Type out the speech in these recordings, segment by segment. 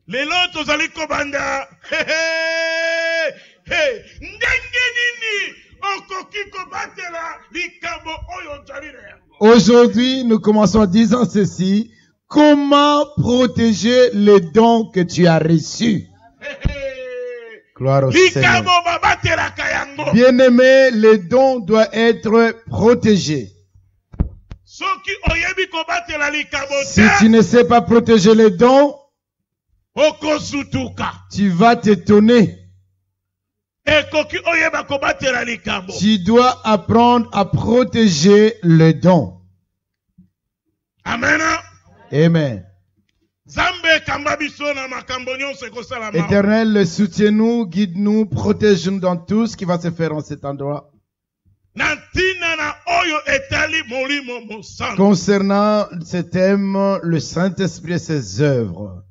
Lelo tozali kobanda. Ndenge nini okoki kobatela likambo oyo jalire yango. Aujourd'hui, nous commençons en disant ceci. Comment protéger les dons que tu as reçus? Gloire au Seigneur. Bien-aimé, les dons doivent être protégés. Si tu ne sais pas protéger les dons, tu vas t'étonner. Tu dois apprendre à protéger les dons. Amen. Amen. Éternel, soutiens-nous, guide-nous, protège-nous dans tout ce qui va se faire en cet endroit. Concernant ce thème, le Saint-Esprit et ses œuvres.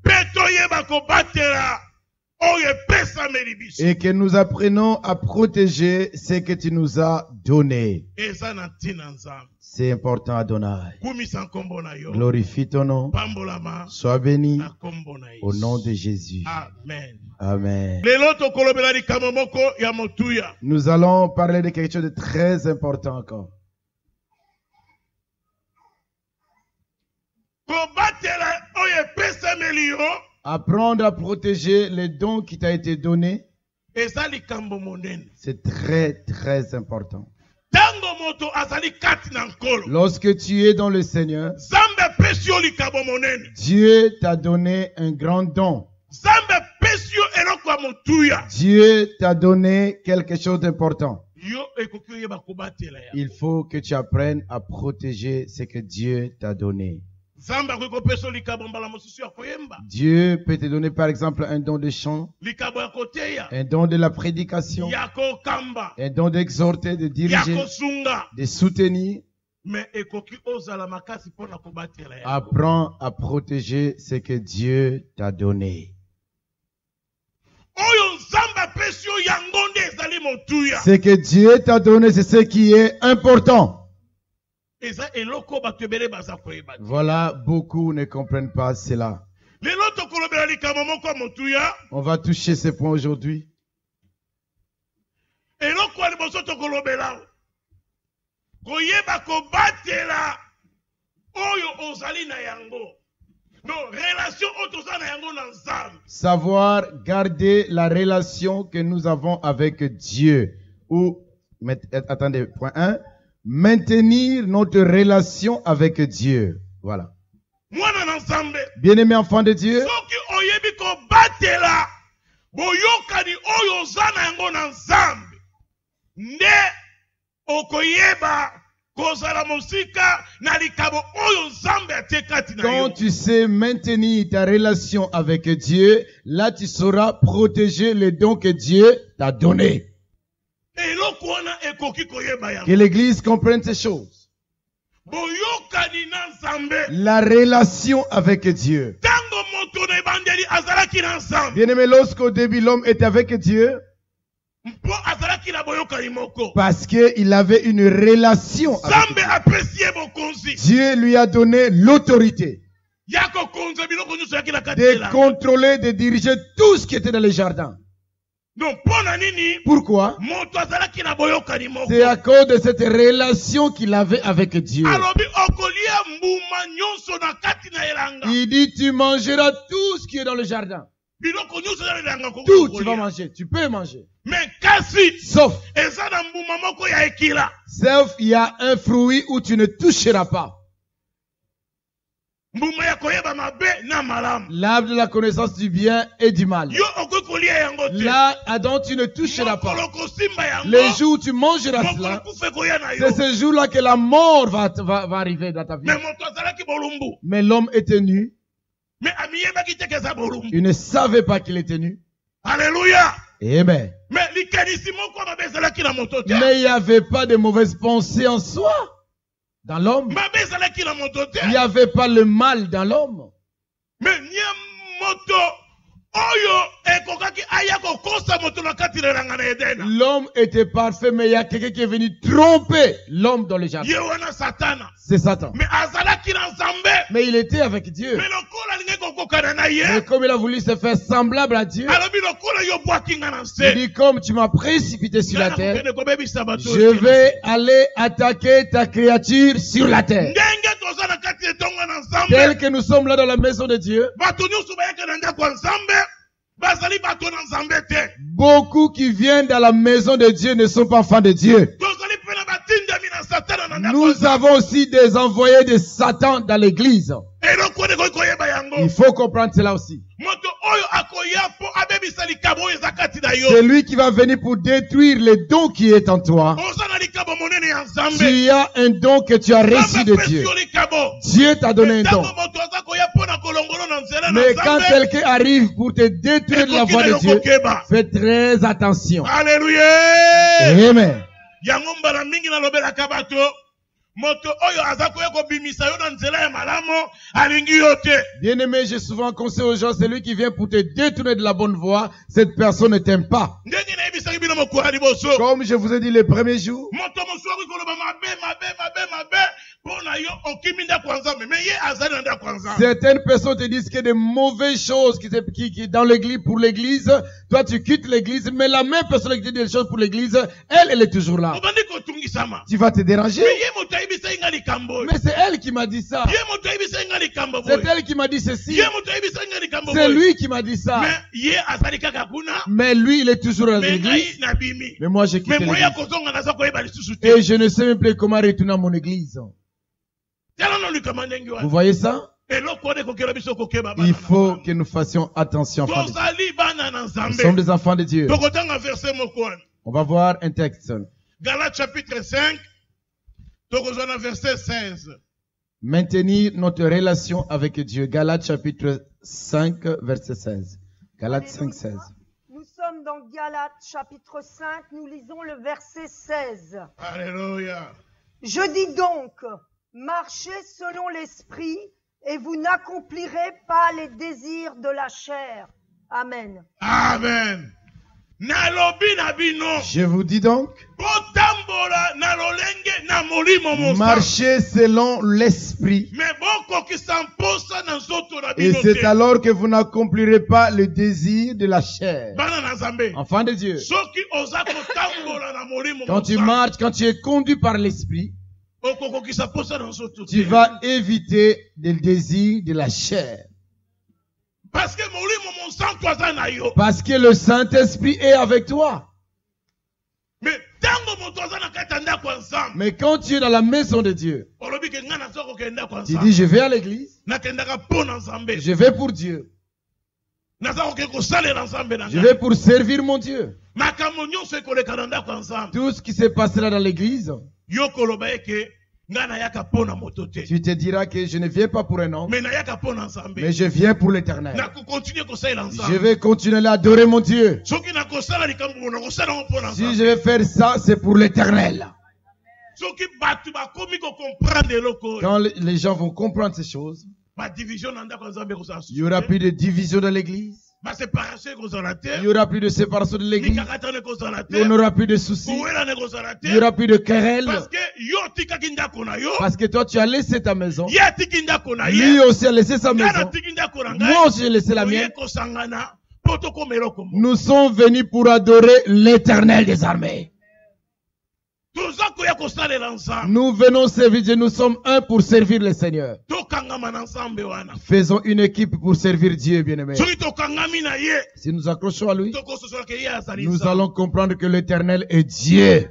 Et que nous apprenons à protéger ce que tu nous as donné. C'est important, Adonai. Glorifie ton nom. Sois béni au nom de Jésus. Amen. Amen. Nous allons parler de quelque chose de très important encore. Apprendre à protéger les dons qui t'ont été donnés, c'est très très important. Lorsque tu es dans le Seigneur, Dieu t'a donné un grand don. Dieu t'a donné quelque chose d'important. Il faut que tu apprennes à protéger ce que Dieu t'a donné. Dieu peut te donner par exemple un don de chant, un don de la prédication, un don d'exhorter, de diriger, de soutenir. Apprends à protéger ce que Dieu t'a donné. Ce que Dieu t'a donné, c'est ce qui est important. Voilà, beaucoup ne comprennent pas cela. On va toucher ces points aujourd'hui. Savoir garder la relation que nous avons avec Dieu. Ou, attendez, point 1. Maintenir notre relation avec Dieu. Voilà. Bien-aimé enfant de Dieu, quand tu sais maintenir ta relation avec Dieu, là tu sauras protéger les dons que Dieu t'a donnés. Que l'Église comprenne ces choses. La relation avec Dieu. Bien-aimé, lorsqu'au début l'homme était avec Dieu, parce qu'il avait une relation avec Dieu. Dieu lui a donné l'autorité de contrôler, de diriger tout ce qui était dans les jardins. Pourquoi? C'est à cause de cette relation qu'il avait avec Dieu. Il dit, tu mangeras tout ce qui est dans le jardin. Tout, tu vas manger. Tu peux manger. Sauf, il y a un fruit où tu ne toucheras pas. L'arbre de la connaissance du bien et du mal. Là, Adam, tu ne toucheras pas. Le jour où tu mangeras cela, c'est ce jour-là que la mort va arriver dans ta vie. Mais l'homme était nu. Il ne savait pas qu'il était nu. Alléluia. Amen. Mais il n'y avait pas de mauvaises pensées en soi. Dans l'homme, il n'y avait pas le mal dans l'homme. L'homme était parfait, mais il y a quelqu'un qui est venu tromper l'homme dans le jardin. C'est Satan. Mais il était avec Dieu. Mais comme il a voulu se faire semblable à Dieu, il dit, comme tu m'as précipité sur la terre, je vais aller attaquer ta créature sur la terre. Tel que nous sommes là dans la maison de Dieu, beaucoup qui viennent dans la maison de Dieu ne sont pas enfants de Dieu. Nous avons aussi des envoyés de Satan dans l'église. Il faut comprendre cela aussi. C'est lui qui va venir pour détruire les dons qui est en toi. Tu as un don que tu as reçu de Dieu. Dieu t'a donné un don. Mais quand quelqu'un arrive pour te détruire de la voie de Dieu, fais très attention. Alléluia. Amen. Bien-aimé, j'ai souvent conseillé aux gens, c'est lui qui vient pour te détourner de la bonne voie, cette personne ne t'aime pas. Comme je vous ai dit les premiers jours, certaines personnes te disent qu'il y a de mauvaises choses qui dans l'église, pour l'église. Toi, tu quittes l'église, mais la même personne qui dit des choses pour l'église, elle est toujours là. Tu vas te déranger. Mais c'est elle qui m'a dit ça. C'est elle qui m'a dit ceci. C'est lui qui m'a dit ça. Mais lui, il est toujours dans l'église. Mais moi, j'ai quitté l'église. Et je ne sais même plus comment retourner à mon église. Vous voyez ça? Il faut que nous fassions attention. Nous sommes des enfants de Dieu. On va voir un texte. Galates chapitre 5, verset 16. Maintenir notre relation avec Dieu. Galates chapitre 5, verset 16. Galates 5, 16. Nous sommes dans Galates chapitre 5, nous lisons le verset 16. Alléluia. Je dis donc, marchez selon l'esprit et vous n'accomplirez pas les désirs de la chair. Amen. Amen. Je vous dis donc, marchez selon l'esprit. Et c'est alors que vous n'accomplirez pas le désir de la chair. Enfant de Dieu. Quand tu marches, quand tu es conduit par l'esprit, tu vas éviter le désir de la chair. Parce que le Saint-Esprit est avec toi. Mais quand tu es dans la maison de Dieu, tu dis, je vais à l'église, je vais pour Dieu, je vais pour servir mon Dieu. Tout ce qui s'est passé là dans l'église, tu te diras que je ne viens pas pour un homme, mais je viens pour l'Éternel. Je vais continuer à adorer mon Dieu. Si je vais faire ça, c'est pour l'Éternel. Quand les gens vont comprendre ces choses, il n'y aura plus de division dans l'église. Il n'y aura plus de séparation de l'église. Il n'y aura plus de soucis. Il n'y aura plus de querelles. Parce que toi, tu as laissé ta maison. Lui aussi a laissé sa maison. Moi aussi, j'ai laissé la mienne. Nous sommes venus pour adorer l'Éternel des armées. Nous venons servir Dieu. Nous sommes un pour servir le Seigneur. Faisons une équipe pour servir Dieu, bien-aimé. Si nous accrochons à lui, nous allons comprendre que l'Éternel est Dieu.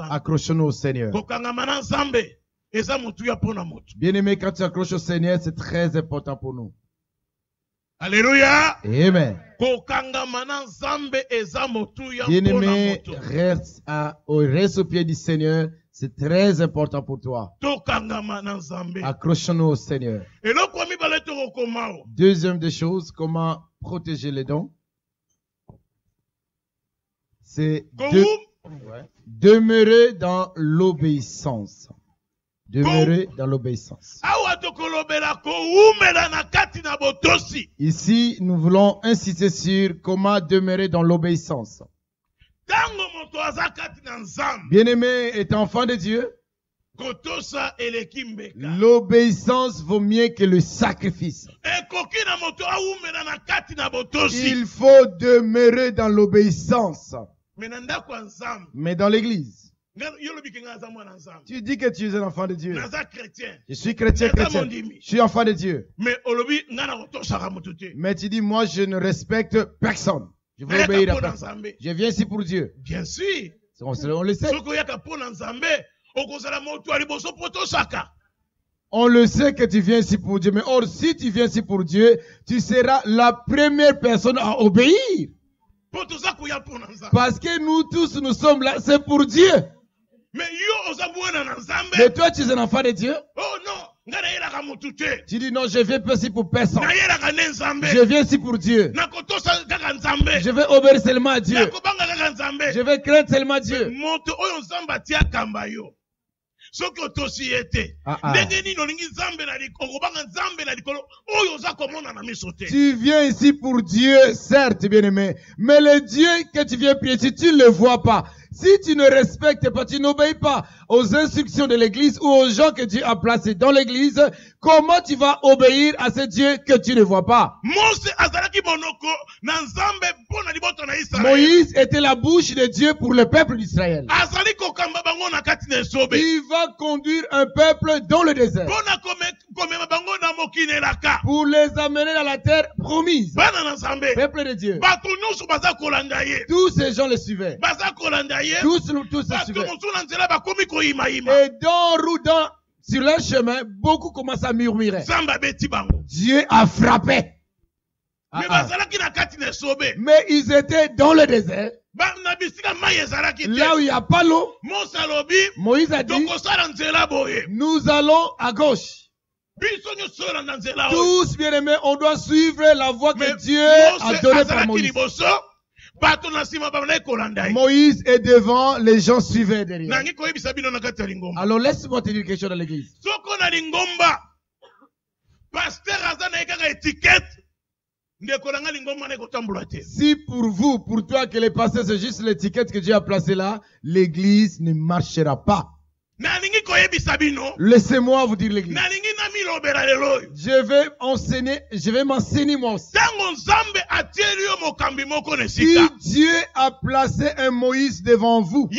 Accrochons-nous au Seigneur. Bien-aimé, quand tu accroches au Seigneur, c'est très important pour nous. Alléluia. Amen. Bien-aimé, reste au pied du Seigneur. C'est très important pour toi. Accrochons-nous au Seigneur. Deuxième des choses, comment protéger les dons? C'est demeurer dans l'obéissance. Demeurer dans l'obéissance. Ici, nous voulons insister sur comment demeurer dans l'obéissance. Bien-aimé, étant enfant de Dieu, L'obéissance vaut mieux que le sacrifice. Il faut demeurer dans l'obéissance. Mais dans l'église, tu dis que tu es un enfant de Dieu. Je suis chrétien. Je suis enfant de Dieu. Mais tu dis, moi je ne respecte personne. Je veux obéir à personne. Je viens ici pour Dieu. Bien sûr. On le sait. On le sait que tu viens ici pour Dieu. Mais or, si tu viens ici pour Dieu, tu seras la première personne à obéir. Parce que nous tous, nous sommes là, c'est pour Dieu. Mais toi, tu es un enfant de Dieu. Oh non. Tu dis non, je viens pas ici pour personne. Je viens ici pour Dieu. Je vais obéir seulement à Dieu. Je vais craindre seulement Dieu. Tu viens ici pour Dieu, certes, bien-aimé. Mais le Dieu que tu viens prier, si tu ne le vois pas, si tu ne respectes pas, tu n'obéis pas aux instructions de l'église ou aux gens que Dieu a placés dans l'église, comment tu vas obéir à ce Dieu que tu ne vois pas? Moïse était la bouche de Dieu pour le peuple d'Israël. Il va conduire un peuple dans le désert pour les amener dans la terre promise. Peuple de Dieu. Tous ces gens le suivaient. Tous le suivaient. Et sur leur chemin, beaucoup commencent à murmurer. Dieu a frappé. Mais ils étaient dans le désert. Là où il n'y a pas l'eau, Moïse a dit, nous allons à gauche. Tous, bien-aimés, on doit suivre la voie que Dieu a donnée par Moïse. Moïse est devant, les gens suivaient derrière. Alors laisse-moi te dire quelque chose dans l'église. Si pour vous, pour toi que les pasteurs c'est juste l'étiquette que Dieu a placée là, l'église ne marchera pas. Laissez-moi vous dire l'église. Je vais m'enseigner moi aussi. Si Dieu a placé un Moïse devant vous,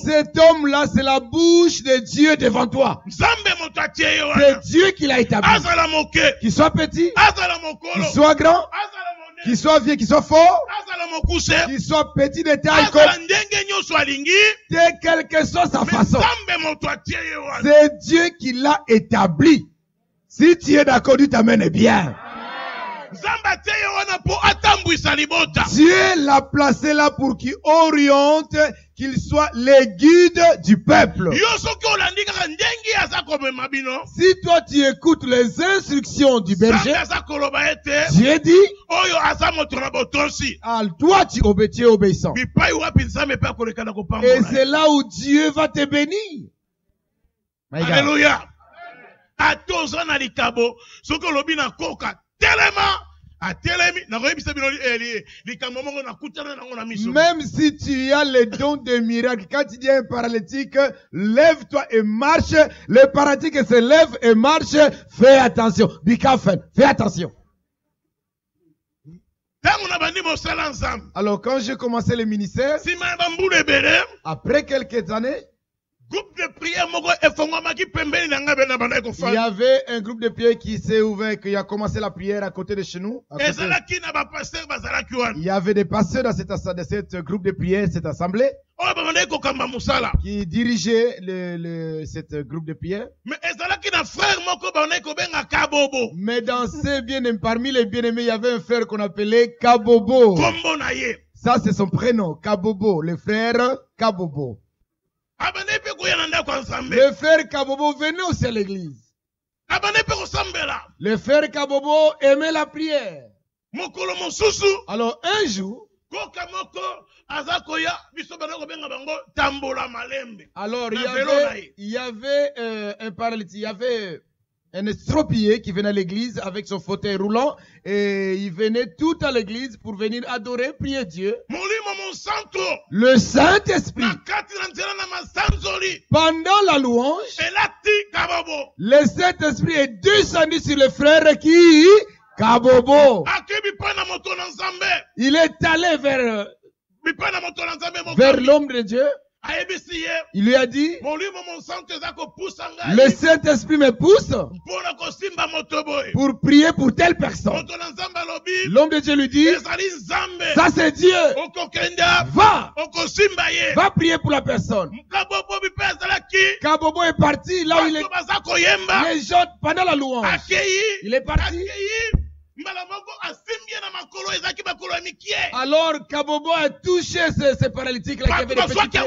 cet homme-là, c'est la bouche de Dieu devant toi. C'est Dieu qui l'a établi. Qu'il soit petit, qu'il soit grand, qu'il soit vieux, qu'il soit fort, qu'il soit petit de taille, quelle que soit sa façon. C'est Dieu qui l'a établi. Si tu es d'accord, tu t'amènes bien. Dieu l'a placé là pour qu'il oriente, qu'il soit les guides du peuple. Si toi tu écoutes les instructions du berger, Dieu dit, toi tu es obéissant. Et c'est là où Dieu va te bénir. Alléluia. Même si tu as le don de miracle, quand tu dis à un paralytique, lève-toi et marche, le paralytique se lève et marche, fais attention. Fais attention. Alors quand j'ai commencé le ministère, après quelques années, il y avait un groupe de prière qui s'est ouvert, qui a commencé la prière à côté de chez nous. Il y avait des pasteurs dans cette groupe de prière, cette assemblée, qui dirigeaient cette groupe de prière. Mais dans ces bien-aimés, parmi les bien-aimés, il y avait un frère qu'on appelait Kabobo. Ça, c'est son prénom, Kabobo, le frère Kabobo. Le frère Kabobo venait aussi à l'église. Le frère Kabobo aimait la prière. Alors un jour, alors il y avait un paralytique, il y avait Un estropié qui venait à l'église avec son fauteuil roulant et il venait tout à l'église pour venir adorer, prier Dieu. Le Saint-Esprit, pendant la louange, le Saint-Esprit est descendu sur le frère qui Kabobo. Il est allé vers l'homme de Dieu. Il lui a dit, le Saint-Esprit me pousse pour prier pour telle personne. L'homme de Dieu lui dit, ça c'est Dieu. Va prier pour la personne. Kabobo est parti là où il est. Les gens, pendant la louange, il est parti. Alors Kabobo a touché ces paralytiques là qui avaient des petits pieds.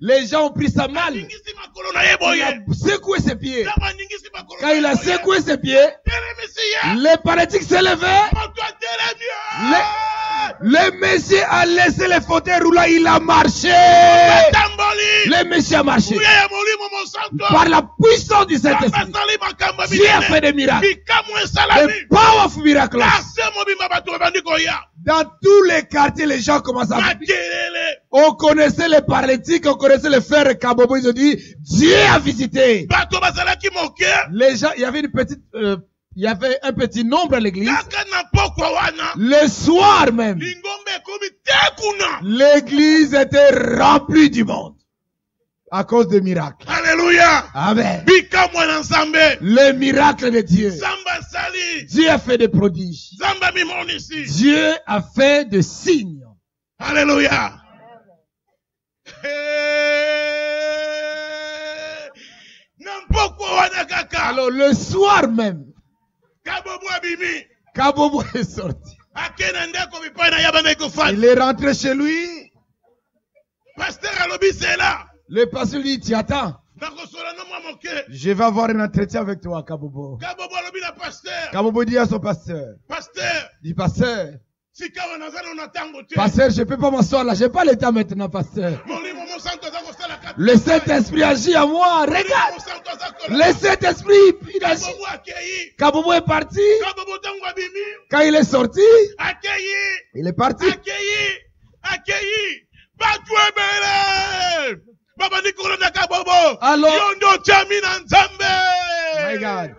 Les gens ont pris ça mal. Il a secoué ses pieds. Quand il a secoué ses pieds, les paralytiques s'est levé. Le Messie a laissé les fauteuils roulants, il a marché. Le Messie a marché. Par la puissance du Saint-Esprit, Dieu a fait des miracles. The power of miracles. Dans tous les quartiers, les gens commencent à dire. On connaissait les paralytiques, on connaissait les frères Kabobo. Ils ont dit, Dieu a visité. Les gens, il y avait un petit nombre à l'église. Le soir même, l'église était remplie du monde. À cause des miracles. Alléluia. Amen. Le miracle de Dieu. Dieu a fait des prodiges. Dieu a fait des signes. Alléluia. Alors le soir même, Kabobo est sorti. Il est rentré chez lui. Le pasteur dit, tu attends. Je vais avoir un entretien avec toi, Kabobo. Kabobo dit à son pasteur. Dit, pasteur, je ne peux pas m'asseoir là. Je n'ai pas le temps maintenant, pasteur. Le Saint-Esprit agit à moi. Regarde. Le Saint-Esprit, il agit. Kabobo est parti. Quand il est sorti, il est parti. Alors, my God.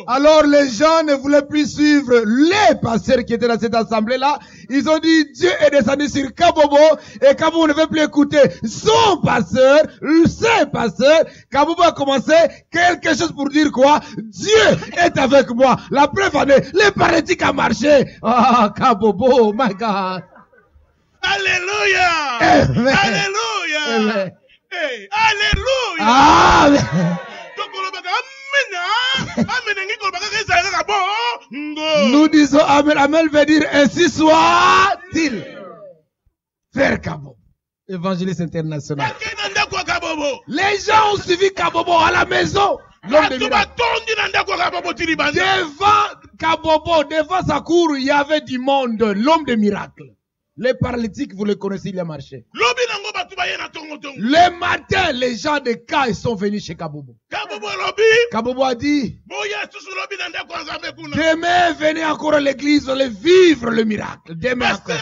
Alors les gens ne voulaient plus suivre les pasteurs qui étaient dans cette assemblée-là. Ils ont dit, Dieu est descendu sur Kabobo et Kabobo ne veut plus écouter son pasteur, ses pasteurs. Kabobo a commencé quelque chose pour dire quoi? Dieu est avec moi. La preuve en est, les paralytiques a marché. Ah, Kabobo, my God. Alléluia. Amen. Alléluia. Amen. Hey, alléluia. Amen. Nous disons Amen. Amen veut dire ainsi soit-il. Frère Kabobo, évangéliste international. Les gens ont suivi Kabobo à la maison. L'homme de miracle. Devant Kabobo, devant sa cour, il y avait du monde. L'homme de miracle. Les paralytiques, vous le connaissez, il a marché. Le matin, les gens de Kai sont venus chez Kabobo. Kabobo a dit, demain, venez encore à l'église, allez vivre le miracle. Demain encore.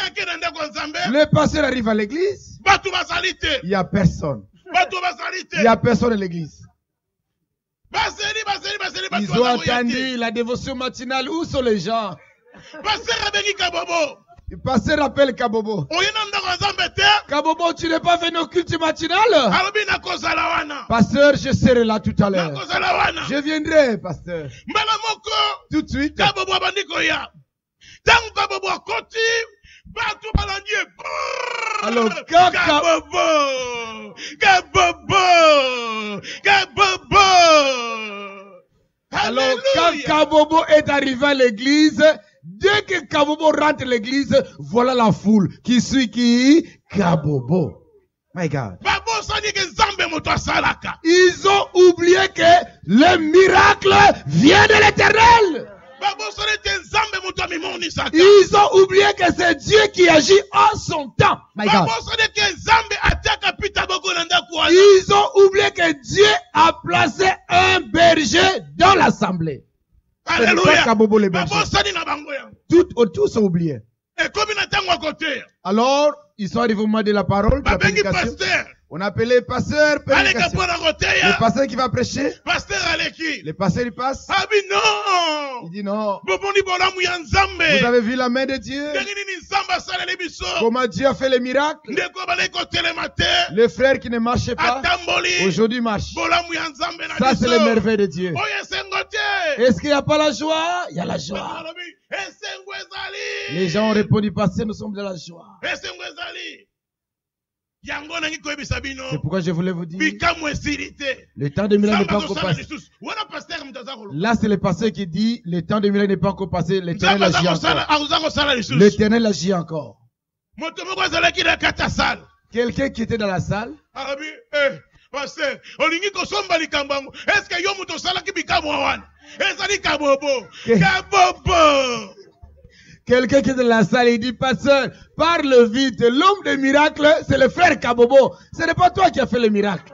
Le pasteur arrive à l'église. Il n'y a personne. Il n'y a personne à l'église. Ils ont attendu la dévotion matinale. Où sont les gens? Le pasteur appelle Kabobo. Kabobo, tu n'es pas venu au culte matinal? Pasteur, je serai là tout à l'heure. Je viendrai, pasteur. Tout de suite. Alors, alors, quand Kabobo est arrivé à l'église, dès que Kabobo rentre à l'église, voilà la foule qui suit qui? Kabobo. My God. Ils ont oublié que le miracle vient de l'Éternel. Ils ont oublié que c'est Dieu qui agit en son temps. My God. Ils ont oublié que Dieu a placé un berger dans l'assemblée. Alléluia. Tout autour sont oubliés. Alors, ils sont arrivés au moment de la parole, de la prédication. On a appelé le pasteur, le pasteur qui va prêcher. Le pasteur il passe. Il dit non. Vous avez vu la main de Dieu? Comment Dieu a fait les miracles? Les frères qui ne marchaient pas, aujourd'hui marchent. Ça c'est les merveilles de Dieu. Est-ce qu'il n'y a pas la joie? Il y a la joie. Les gens ont répondu, pasteur, nous sommes de la joie. C'est pourquoi je voulais vous dire, le temps de Milan n'est pas encore passé. Là, c'est le pasteur qui dit, le temps de Milan n'est pas encore passé, l'Éternel agit encore. L'Éternel agit encore. Quelqu'un qui était dans la salle, quelqu'un qui est dans la salle, il dit, pasteur, parle vite. L'homme des miracles, c'est le frère Kabobo. Ce n'est pas toi qui as fait le miracle.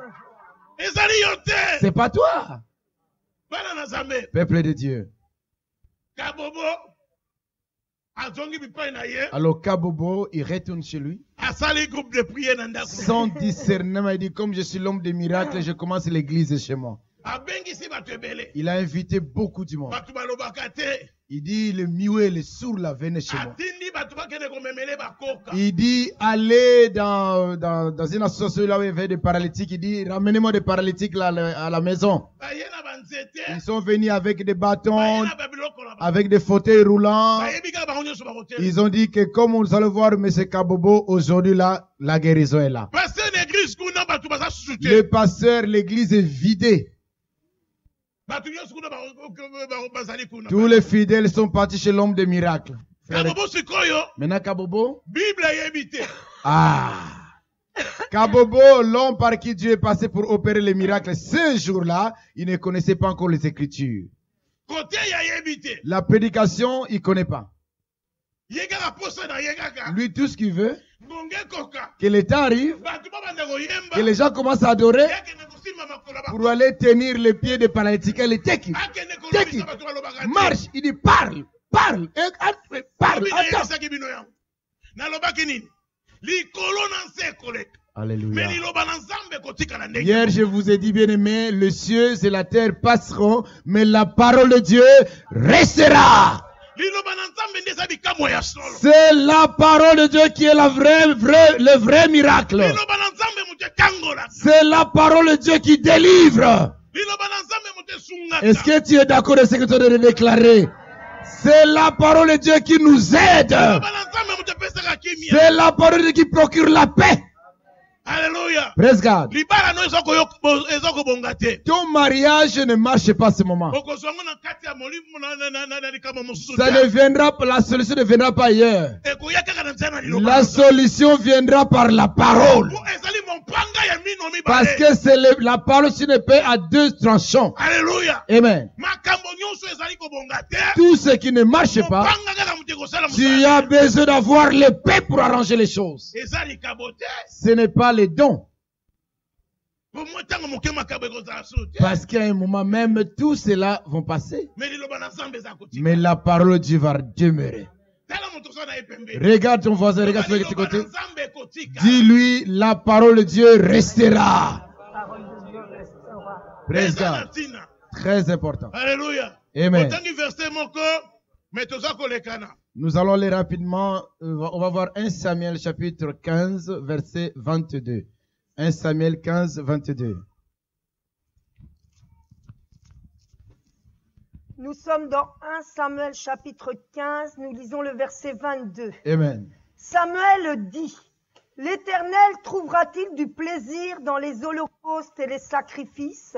C'est pas toi. Peuple de Dieu. Alors Kabobo, il retourne chez lui. Sans discernement, il dit, comme je suis l'homme des miracles, je commence l'église chez moi. Il a invité beaucoup du monde. Il dit, le muet, les sourds, là, venez chez moi. Il dit, allez dans une association là où il y avait des paralytiques. Il dit, ramenez-moi des paralytiques là, à la maison. Ils sont venus avec des bâtons, avec des fauteuils roulants. Ils ont dit que comme nous allons voir M. Kabobo, aujourd'hui là, la guérison est là. Le pasteur, l'église est vidée. Tous les fidèles sont partis chez l'homme des miracles. Maintenant Kabobo, Kabobo, l'homme par qui Dieu est passé pour opérer les miracles, ce jour-là, il ne connaissait pas encore les Écritures. La prédication, il ne connaît pas. Lui, tout ce qu'il veut, que l'État arrive, que les gens commencent à adorer, pour aller tenir les pieds des paralytiques. Les take it. Marche. Il dit parle. Parle. Attends. Alléluia. Hier, je vous ai dit, bien aimé, les cieux et la terre passeront, mais la parole de Dieu restera. C'est la parole de Dieu qui est le vrai miracle. C'est la parole de Dieu qui délivre. Est-ce que tu es d'accord avec ce que tu as déclaré? C'est la parole de Dieu qui nous aide. C'est la parole de Dieu qui procure la paix. Alléluia. Praise God. Ton mariage ne marche pas à ce moment. Ça ne viendra, la solution ne viendra pas ailleurs. La solution viendra par la parole. Parce que c'est la parole sur une paix à deux tranchants. Alléluia. Amen. Tout ce qui ne marche pas, tu as besoin d'avoir le paix pour arranger les choses. Ce n'est pas les dons. Parce qu'à un moment même, tout cela vont passer. Mais la parole de Dieu va demeurer. Regarde ton voisin, regarde celui de côté. Dis-lui, la parole de Dieu restera. Praise God. Très important. Alléluia. Amen. Nous allons aller rapidement. On va voir 1 Samuel chapitre 15, verset 22. 1 Samuel 15, 22. Nous sommes dans 1 Samuel chapitre 15, nous lisons le verset 22. Amen. Samuel dit, « L'Éternel trouvera-t-il du plaisir dans les holocaustes et les sacrifices,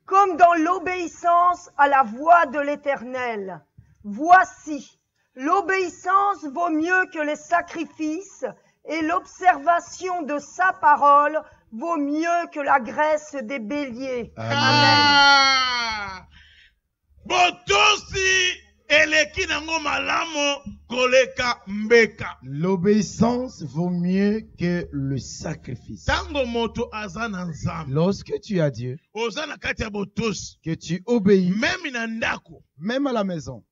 comme dans l'obéissance à la voix de l'Éternel? Voici, l'obéissance vaut mieux que les sacrifices, et l'observation de sa parole vaut mieux que la graisse des béliers. » Amen. L'obéissance vaut mieux que le sacrifice. Lorsque tu as Dieu, que tu obéis, même à la maison.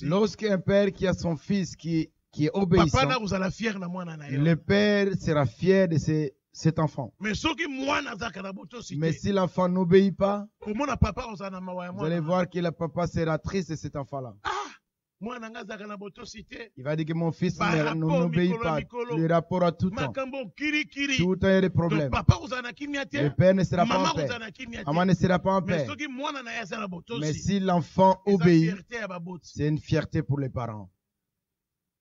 Lorsqu'un père qui a son fils qui est obéissant, le père sera fier de cet enfant. Mais si l'enfant n'obéit pas, vous allez voir que le papa sera triste de cet enfant-là. Il va dire que mon fils n'obéit pas. Le rapport à tout temps. Tout le temps, il y a des problèmes. Le père ne sera pas en paix. Maman ne sera pas en paix. Mais si l'enfant obéit, c'est une fierté pour les parents.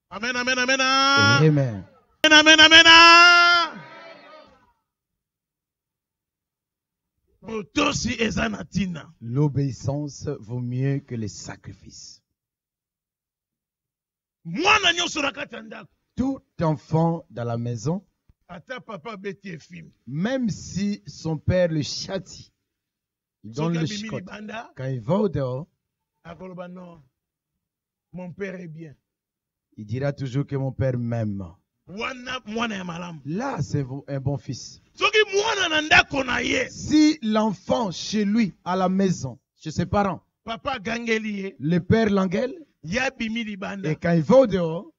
Amen, amen, amen. Amen. Amen, amen. L'obéissance vaut mieux que les sacrifices. Tout enfant dans la maison, même si son père le châtie, il donne le chicote. Quand il va au dehors, mon père est bien. Il dira toujours que mon père m'aime. Là, c'est un bon fils. Si l'enfant chez lui, à la maison, chez ses parents, le père l'engueule, et quand il va au dehors,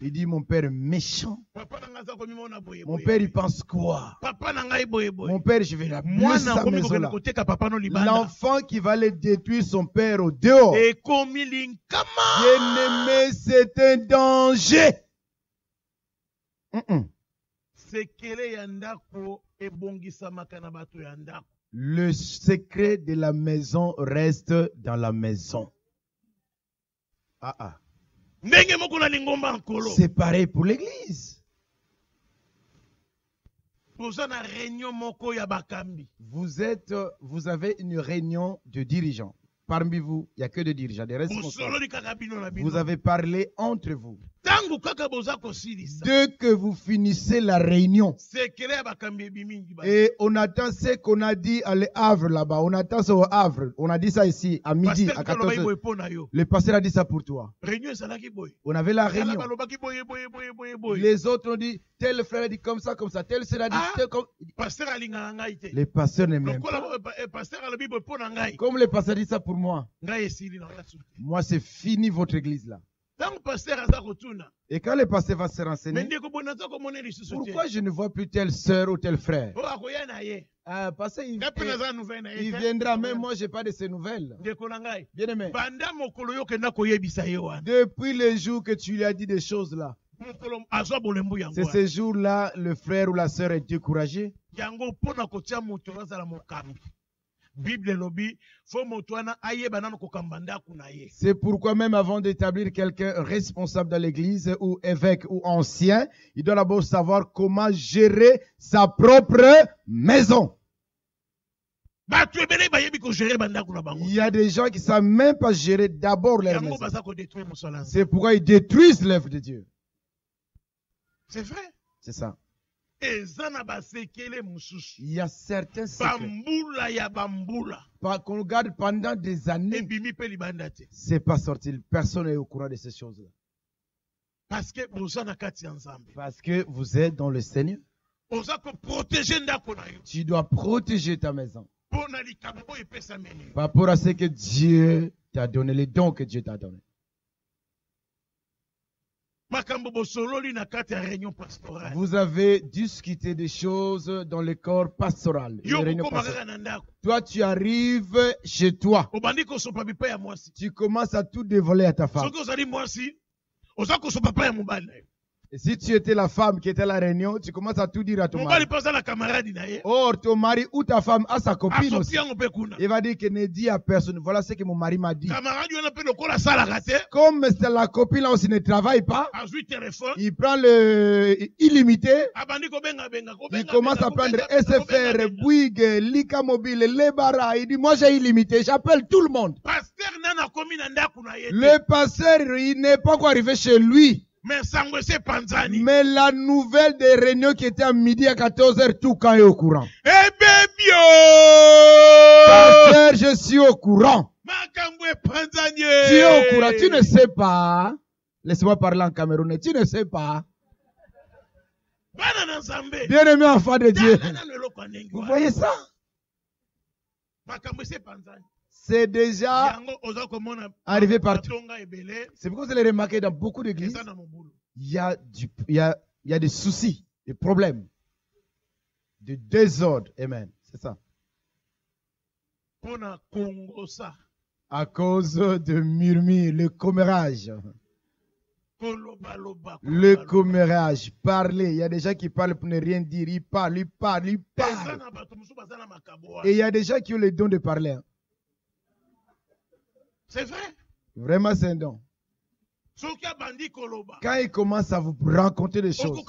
il dit mon père est méchant. Mon père il pense quoi? Mon père je vais l'appeler sa maison là. L'enfant qui va aller détruire son père au dehors. Bien-aimé, c'est un danger. Le secret de la maison reste dans la maison. C'est pareil pour l'église. Vous avez une réunion de dirigeants. Parmi vous, il n'y a que des dirigeants, des responsables. Vous avez parlé entre vous. Dès que vous finissez la réunion, et on attend ce qu'on a dit à Le Havre là-bas, on attend ça au Havre, on a dit ça ici à midi, à 14h. Le pasteur a dit ça pour toi. On avait la réunion. Les autres ont dit, tel frère a dit comme ça, tel frère a dit tel comme... Les pasteurs ne m'aiment pas. Comme le pasteur dit ça pour moi. Moi, c'est fini votre église là. Et quand le pasteur va se renseigner, pourquoi je ne vois plus telle sœur ou tel frère? Parce qu'il viendra, même moi je n'ai pas de ces nouvelles. Bien aimé. Depuis le jour que tu lui as dit des choses là, c'est ce jour-là, le frère ou la sœur est découragé. C'est pourquoi même avant d'établir quelqu'un responsable dans l'église ou évêque ou ancien, il doit d'abord savoir comment gérer sa propre maison. Il y a des gens qui ne savent même pas gérer d'abord leur maison. C'est pourquoi ils détruisent l'œuvre de Dieu. C'est vrai. C'est ça. Il y a certains secrets qu'on regarde pendant des années. C'est pas sorti. Personne n'est au courant de ces choses-là. Parce que vous êtes dans le Seigneur. Tu dois protéger ta maison. Par rapport à ce que Dieu t'a donné, les dons que Dieu t'a donnés. Vous avez discuté des choses dans le corps pastoral. Toi, tu arrives chez toi. Tu commences à tout dévoiler à ta femme. Et si tu étais la femme qui était à la réunion, tu commences à tout dire à ton mari. Or, ton mari ou ta femme a sa copine aussi. Il va dire qu'il ne dit à personne. Voilà ce que mon mari m'a dit. Comme la copine là aussi ne travaille pas, il prend le illimité. Il commence à prendre SFR, Bouygues, Lika Mobile, Lebara. Il dit, moi j'ai illimité, j'appelle tout le monde. Le pasteur, il n'est pas encore arrivé chez lui. Mais la nouvelle des réunions qui était à midi à 14h, tout quand est au courant. Pasteur, je suis au courant. Tu es au courant. Tu ne sais pas. Laisse-moi parler en camerounais. Tu ne sais pas. Bien-aimé enfant de Dieu. Vous voyez ça? C'est déjà arrivé partout. C'est pourquoi vous allez remarquer dans beaucoup d'églises, il y a des soucis, des problèmes, du désordre. Amen. C'est ça. À cause de murmures, le commérage. Le commérage, parler. Il y a des gens qui parlent pour ne rien dire. Ils parlent. Et il y a des gens qui ont le don de parler. Hein. C'est vrai. Vraiment, c'est un don. Quand il commence à vous raconter des choses,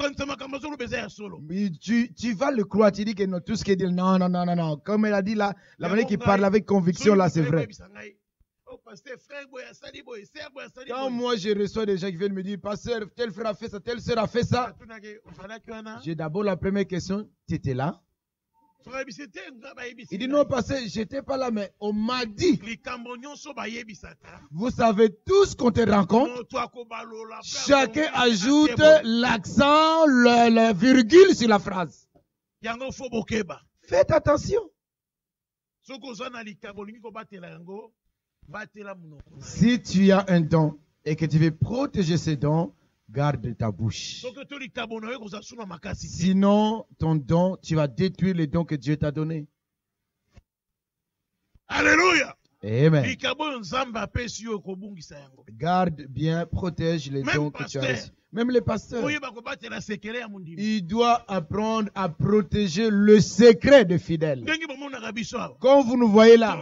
tu vas le croire. Tu dis que non, tout ce qu'il dit, non. Comme elle a dit là, la manière qu'il parle avec conviction, là, c'est vrai. Quand moi je reçois des gens qui viennent me dire, pasteur, tel frère a fait ça, telle sœur a fait ça, j'ai d'abord la première question, tu étais là? Il dit non, pasteur, j'étais pas là, mais on m'a dit. Vous savez tout ce qu'on te rencontre. Chacun ajoute l'accent, la virgule sur la phrase. Faites attention. Si tu as un don et que tu veux protéger ces dons, garde ta bouche. Sinon, ton don, tu vas détruire les dons que Dieu t'a donnés. Alléluia. Amen. Garde bien, protège les dons que tu as reçus. Même les pasteurs. Il doit apprendre à protéger le secret des fidèles. Comme vous nous voyez là,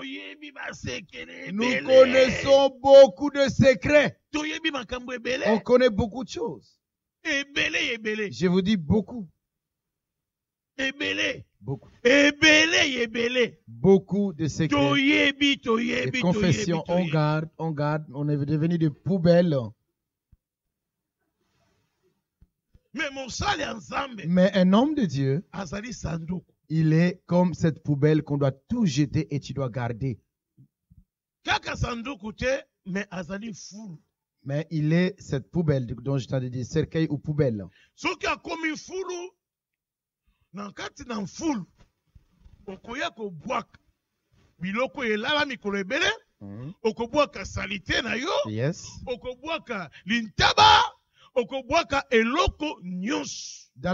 nous connaissons beaucoup de secrets. On connaît beaucoup de choses. Je vous dis beaucoup. Beaucoup. Beaucoup de secrets. Des confessions. On garde. On est devenu des poubelles. Mais un homme de Dieu, il est comme cette poubelle qu'on doit tout jeter et tu dois garder. Mais il est cette poubelle dont je t'en ai dit, cercueil ou poubelle. Yes. Dans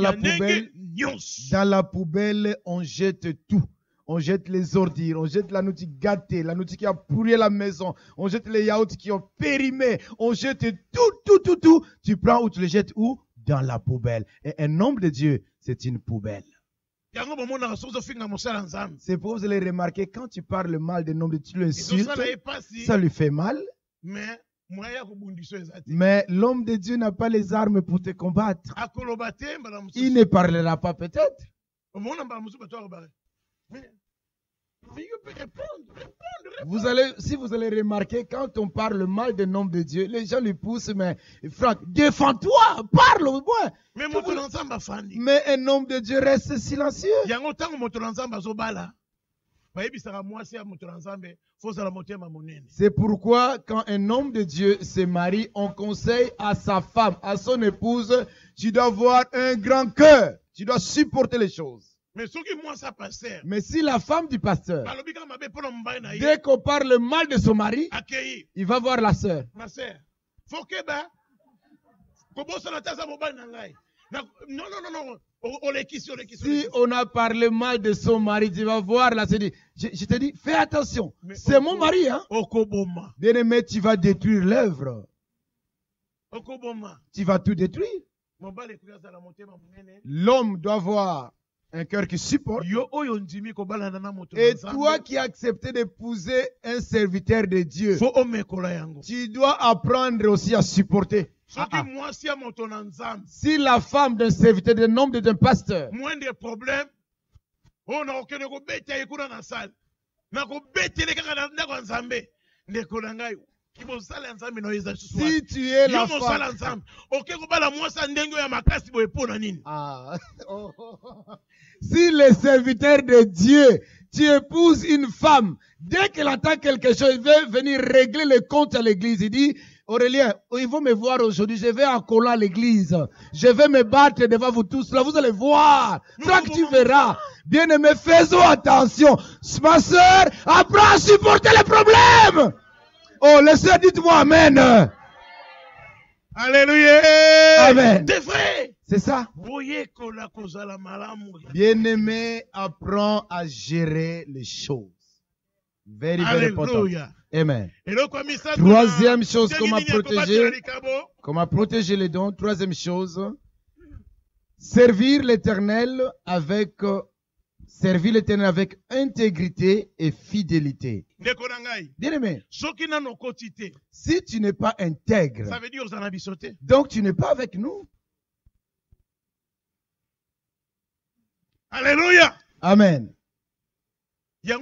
la poubelle, on jette tout. On jette les ordures, on jette la nourriture gâtée, la nourriture qui a pourri la maison, on jette les yaourts qui ont périmé, on jette tout. Tu prends ou tu les jettes où? Dans la poubelle. Et un homme de Dieu, c'est une poubelle. C'est pour vous allez remarquer, quand tu parles mal d'un homme de Dieu, tu l'insultes, ça lui fait mal. Mais l'homme de Dieu n'a pas les armes pour te combattre. Il ne parlera pas peut-être. Si vous allez remarquer, quand on parle mal d'un homme de Dieu, les gens lui poussent, mais Franck, défends-toi, parle au moins. Mais un homme de Dieu reste silencieux. C'est pourquoi quand un homme de Dieu se marie, on conseille à sa femme, à son épouse, tu dois avoir un grand cœur, tu dois supporter les choses. Mais si la femme du pasteur, dès qu'on parle mal de son mari, il va voir la sœur. Si on a parlé mal de son mari, tu vas voir là, je te dis, fais attention, c'est mon mari, hein. Bien-aimé, tu vas détruire l'œuvre. Tu vas tout détruire. L'homme doit avoir un cœur qui supporte. Et toi qui as accepté d'épouser un serviteur de Dieu, tu dois apprendre aussi à supporter. Si la femme d'un serviteur, d'un homme, d'un pasteur, Si tu es la femme. Si le serviteur de Dieu, tu épouses une femme, dès qu'elle attend quelque chose, il veut venir régler les comptes à l'église. Il dit, Aurélien, ils vont me voir aujourd'hui, je vais en collant à l'église. Je vais me battre devant vous tous là, vous allez voir. C'est là que tu verras. Bien-aimés, faisons attention. Ma soeur, apprends à supporter les problèmes. Oh, le Seigneur, dites-moi Amen. Alléluia. Amen. C'est vrai. C'est ça. Bien-aimé, apprends à gérer les choses. Very, very important. Amen. Troisième chose, comment protéger les dons. Troisième chose, servir l'Éternel avec intégrité et fidélité. Bien-aimé, si tu n'es pas intègre, ça veut dire donc tu n'es pas avec nous. Alléluia. Amen. J'ai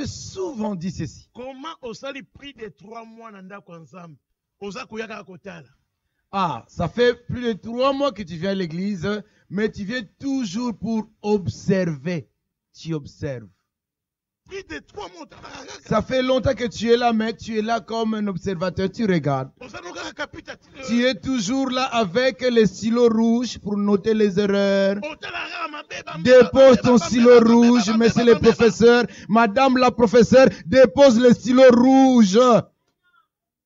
souvent dit ceci. Comment osali pris de 3 mois nanda kwanzam oza kuyaka kotala. Ah, ça fait plus de 3 mois que tu viens à l'église, mais tu viens toujours pour observer. Tu observes. Plus de 3 mois. Ça fait longtemps que tu es là, mais tu es là comme un observateur, tu regardes. Tu es toujours là avec les stylos rouges pour noter les erreurs. Dépose ton stylo rouge, monsieur le professeur, madame la professeure, dépose le stylo rouge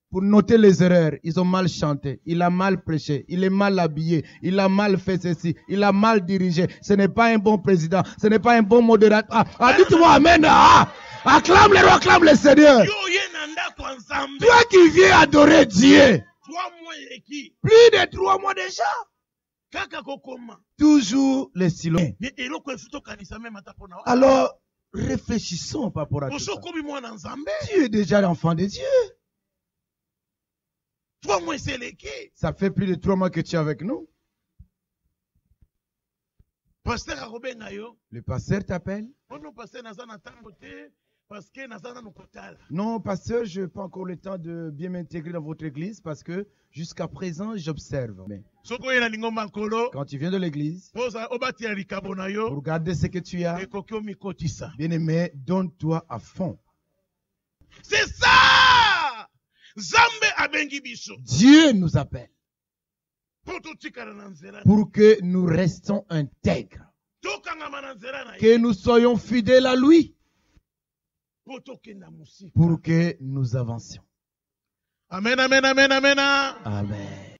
pour noter les erreurs. Ils ont mal chanté, il a mal prêché, il est mal habillé, il a mal fait ceci, il a mal dirigé. Ce n'est pas un bon président, ce n'est pas un bon modérateur. Dites-moi Amen. Acclame le roi, acclame le Seigneur. Toi qui viens adorer Dieu. Plus de 3 mois déjà. Toujours les stylos. Alors, réfléchissons par rapport à tout ça. Tu es déjà l'enfant de Dieu. Ça fait plus de 3 mois que tu es avec nous. Le pasteur t'appelle. Non, pasteur, je n'ai pas encore le temps de bien m'intégrer dans votre église parce que jusqu'à présent, j'observe. Mais quand tu viens de l'église, pour regarder ce que tu as, bien-aimé, donne-toi à fond. C'est ça! Dieu nous appelle pour que nous restons intègres, que nous soyons fidèles à lui, pour que nous avancions. Amen, amen, amen, amen. Amen.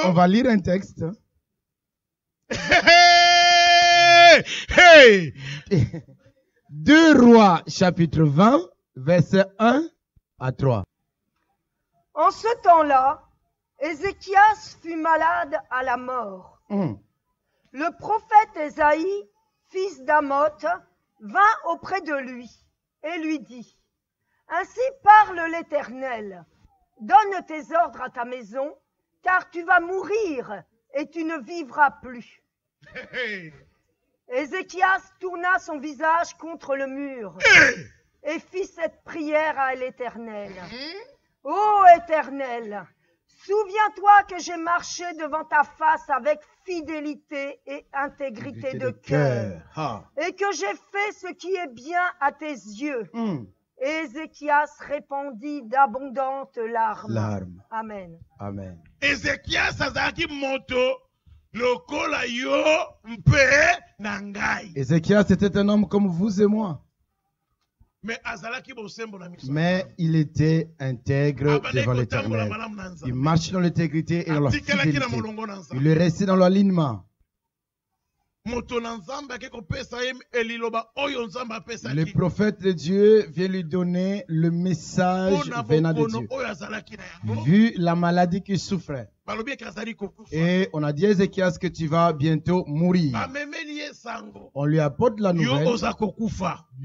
On va lire un texte. Hey! 2 Rois, chapitre 20, versets 1 à 3. En ce temps-là, Ézéchias fut malade à la mort. Le prophète Ésaïe, fils d'Amoth, vint auprès de lui et lui dit, « Ainsi parle l'Éternel, donne tes ordres à ta maison, car tu vas mourir et tu ne vivras plus. » Ézéchias tourna son visage contre le mur et fit cette prière à l'Éternel. « Ô Éternel, souviens-toi que j'ai marché devant ta face avec fidélité et intégrité de cœur, et que j'ai fait ce qui est bien à tes yeux. » Ézéchias répandit d'abondantes larmes. Amen. Amen. Ézéchias azaki moto lokola yo mpe nangai. Ézéchias était un homme comme vous et moi. Mais il était intègre devant l'Éternel. Il marchait dans l'intégrité et dans la fidélité. Il est resté dans l'alignement. Le prophète de Dieu vient lui donner le message venant de Dieu. Vu la maladie qu'il souffrait. Et on a dit à Ézéchias que tu vas bientôt mourir. On lui apporte la nouvelle.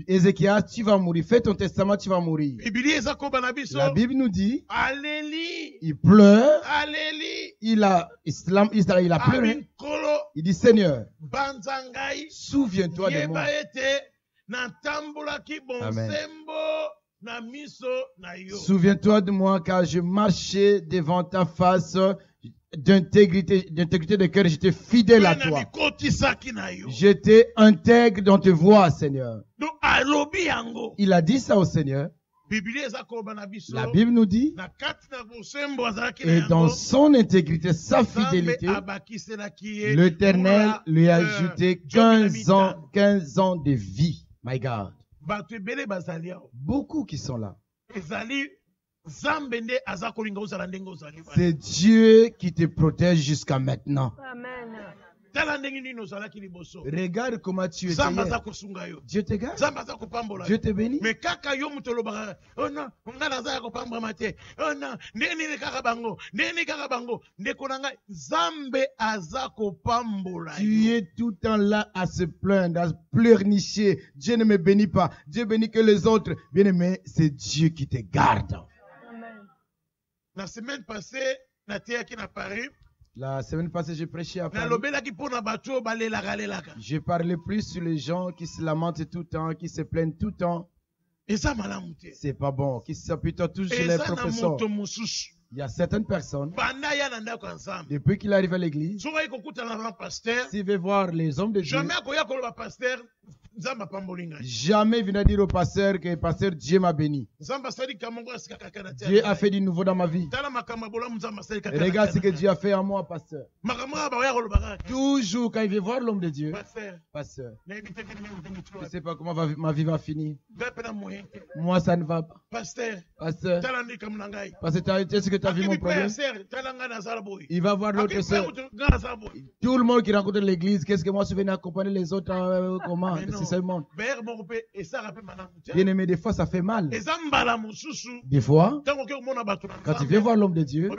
Ézéchias, tu vas mourir. Fais ton testament, tu vas mourir. La Bible nous dit, il pleure. Il a pleuré. Il dit, Seigneur, souviens-toi de moi. Amen. Souviens-toi de moi car je marchais devant ta face d'intégrité de cœur. J'étais fidèle à toi. J'étais intègre dans tes voies, Seigneur. Il a dit ça au Seigneur. La Bible nous dit, et dans son intégrité, sa fidélité, l'Éternel lui a ajouté 15 ans de vie. My God. Beaucoup qui sont là. C'est Dieu qui te protège jusqu'à maintenant. Amen. Regarde comment tu es. Dieu te garde. Dieu te bénit. Tu es tout le temps là à se plaindre, à pleurnicher. Dieu ne me bénit pas. Dieu bénit que les autres. Bien aimé, c'est Dieu qui te garde. La semaine passée, j'ai prêché à Paris. Je parlais plus sur les gens qui se lamentent tout le temps, qui se plaignent tout le temps. C'est pas bon. Qui s'appuient toujours sur les professeurs. Il y a certaines personnes, depuis qu'il arrive à l'église, s'il veut voir les hommes de Dieu, jamais il vient dire au pasteur que pasteur Dieu m'a béni. Dieu a fait du nouveau dans ma vie. Et regarde ce que Dieu a fait en moi, pasteur. Toujours quand il veut voir l'homme de Dieu, pasteur, je ne sais pas comment ma vie va finir. Moi, ça ne va pas. Pasteur, est-ce que tu as vu mon problème? Il va voir l'autre soeur. Tout le monde qui rencontre l'église, qu'est-ce que moi je viens accompagner les autres comment? C'est ça le monde. Bien aimé, des fois ça fait mal. Des fois, quand tu viens voir l'homme de Dieu,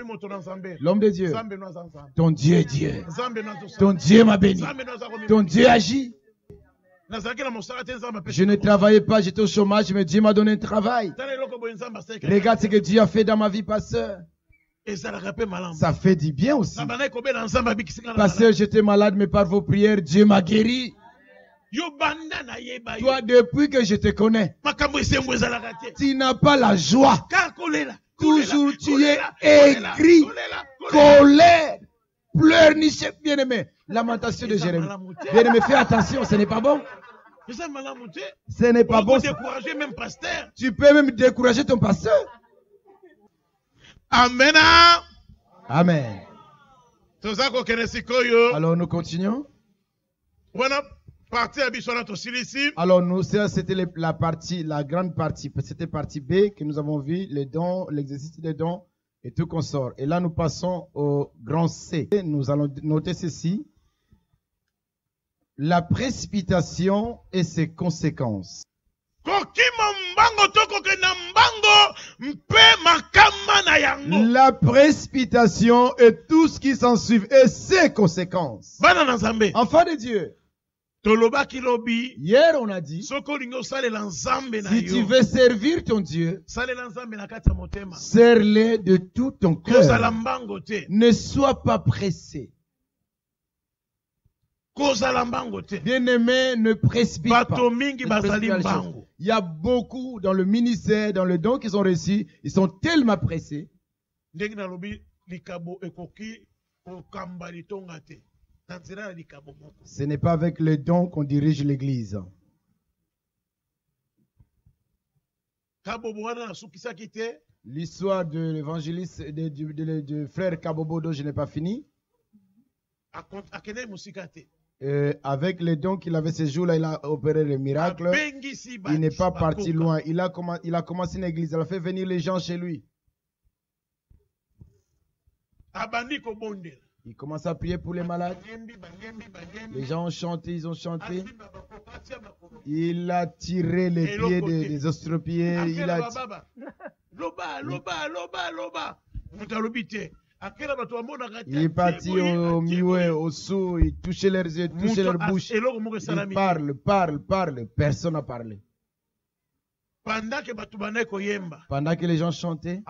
ton Dieu est Dieu. Ton Dieu m'a béni. Ton Dieu agit. Je ne travaillais pas, j'étais au chômage, mais Dieu m'a donné un travail. Regarde ce que Dieu a fait dans ma vie, pasteur. Ça fait du bien aussi. Pasteur, j'étais malade, mais par vos prières, Dieu m'a guéri. Toi, depuis que je te connais, tu n'as pas la joie. Toujours tu es aigri, colère, pleurnicher, bien-aimé. Lamentation de Jérémie. Bien-aimé, fais attention, ce n'est pas bon. Ce n'est pas bon. Tu peux même décourager ton pasteur. Amen. Amen. Alors nous continuons. Alors nous, c'était la grande partie. C'était partie B que nous avons vu, les dons, l'exercice des dons et tout consort. Et là nous passons au grand C. Nous allons noter ceci. La précipitation et ses conséquences. La précipitation et tout ce qui s'ensuit et ses conséquences. Enfants de Dieu. Hier on a dit, si tu veux servir ton Dieu, serre-le de tout ton cœur. Ne sois pas pressé. Bien-aimé, ne précipite pas. Il y a beaucoup dans le ministère, dans le don qu'ils ont reçu, ils sont tellement pressés. Ce n'est pas avec le don qu'on dirige l'église. L'histoire de l'évangéliste de frère Kabobo dont je n'ai pas fini. Avec les dons qu'il avait ce jour-là, il a opéré le miracle. Il n'est pas parti loin. Il a commencé une église. Il a fait venir les gens chez lui. Il commence à prier pour les malades. Les gens ont chanté, ils ont chanté. Il a tiré les pieds des ostropiés. Il a Il est parti au milieu, au sous, il touchait leurs yeux, touchait leur bouche. Il parle. Personne n'a parlé. Pendant que les gens chantaient,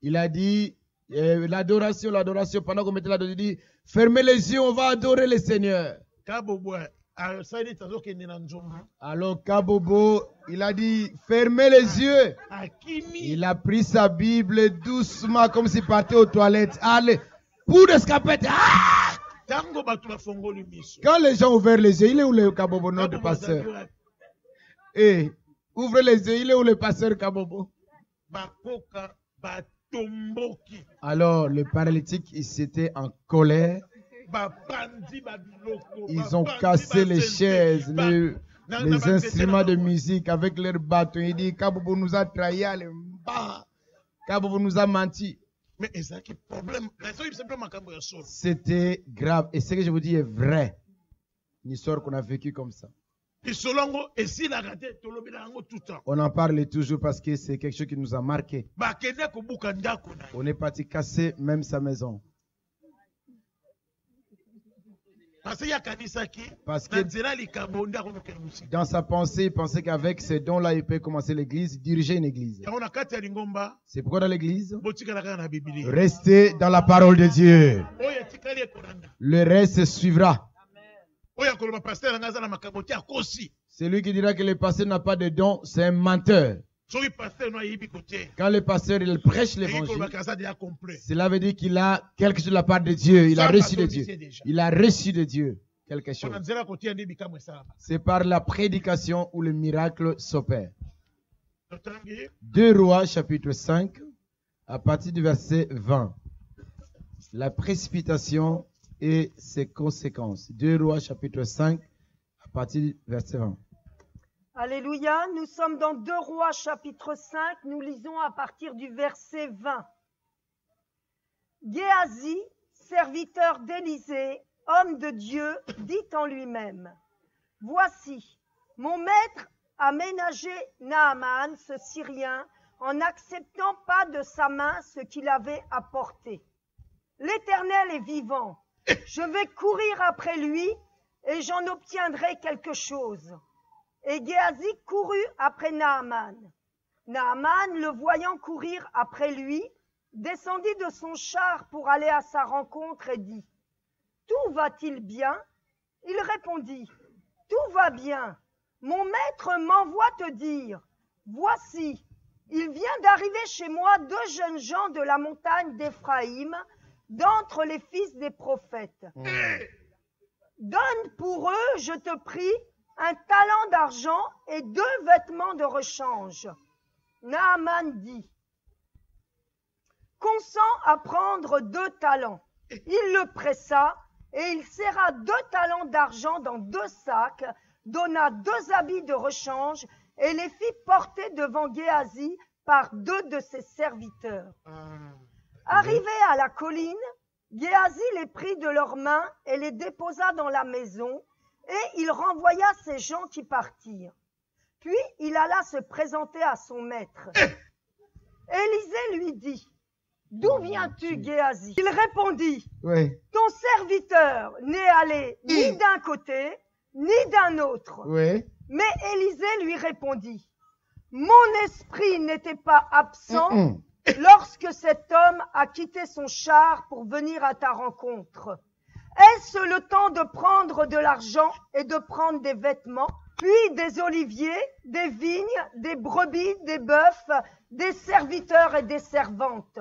il a dit l'adoration. Pendant qu'on mettait l'adoration, il dit fermez les yeux, on va adorer le Seigneur. Alors Kabobo, il a dit fermez les yeux. Il a pris sa Bible doucement comme s'il partait aux toilettes. Allez, pour escaper. Quand les gens ouvrent les yeux, il est où le Kabobo, notre pasteur? Eh, ouvrez les yeux, il est où le pasteur Kabobo? Alors le paralytique, il s'était en colère. Ils ont cassé les chaises, les instruments de musique avec leurs bâtons. Il dit Kabobo nous a trahis, Kabobo nous a menti. C'était grave. Et ce que je vous dis est vrai. Une histoire qu'on a vécue comme ça. On en parle toujours parce que c'est quelque chose qui nous a marqué. On est parti casser même sa maison. Parce que dans sa pensée, il pensait qu'avec ces dons-là, il peut commencer l'église, diriger une église. C'est pourquoi dans l'église, restez dans la parole de Dieu. Le reste suivra. Celui qui dira que le pasteur n'a pas de dons, c'est un menteur. Quand le pasteur il prêche l'évangile, cela veut dire qu'il a quelque chose de la part de Dieu. Il a reçu de Dieu. Il a reçu de Dieu quelque chose. C'est par la prédication où le miracle s'opère. 2 Rois chapitre 5 à partir du verset 20. La précipitation et ses conséquences. 2 Rois chapitre 5 à partir du verset 20. Alléluia, nous sommes dans 2 Rois chapitre 5, nous lisons à partir du verset 20. Géasi, serviteur d'Élisée, homme de Dieu, dit en lui-même, « Voici, mon maître a ménagé Naaman, ce Syrien, en n'acceptant pas de sa main ce qu'il avait apporté. L'Éternel est vivant, je vais courir après lui et j'en obtiendrai quelque chose. » Et Géasi courut après Naaman. Naaman, le voyant courir après lui, descendit de son char pour aller à sa rencontre et dit, « Tout va-t-il bien ?» Il répondit, « Tout va bien. Mon maître m'envoie te dire, voici, il vient d'arriver chez moi 2 jeunes gens de la montagne d'Éphraïm, d'entre les fils des prophètes. Donne pour eux, je te prie, un talent d'argent et 2 vêtements de rechange. » Naaman dit, « Consens à prendre 2 talents. » Il le pressa et il serra 2 talents d'argent dans 2 sacs, donna 2 habits de rechange et les fit porter devant Géasi par 2 de ses serviteurs. Arrivé à la colline, Géasi les prit de leurs mains et les déposa dans la maison, et il renvoya ces gens qui partirent. Puis il alla se présenter à son maître. Élisée lui dit, « D'où viens-tu, Géasi ?» Il répondit, « Ton serviteur n'est allé ni d'un côté, ni d'un autre. » Mais Élisée lui répondit, « Mon esprit n'était pas absent lorsque cet homme a quitté son char pour venir à ta rencontre. Est-ce le temps de prendre de l'argent et de prendre des vêtements, puis des oliviers, des vignes, des brebis, des bœufs, des serviteurs et des servantes?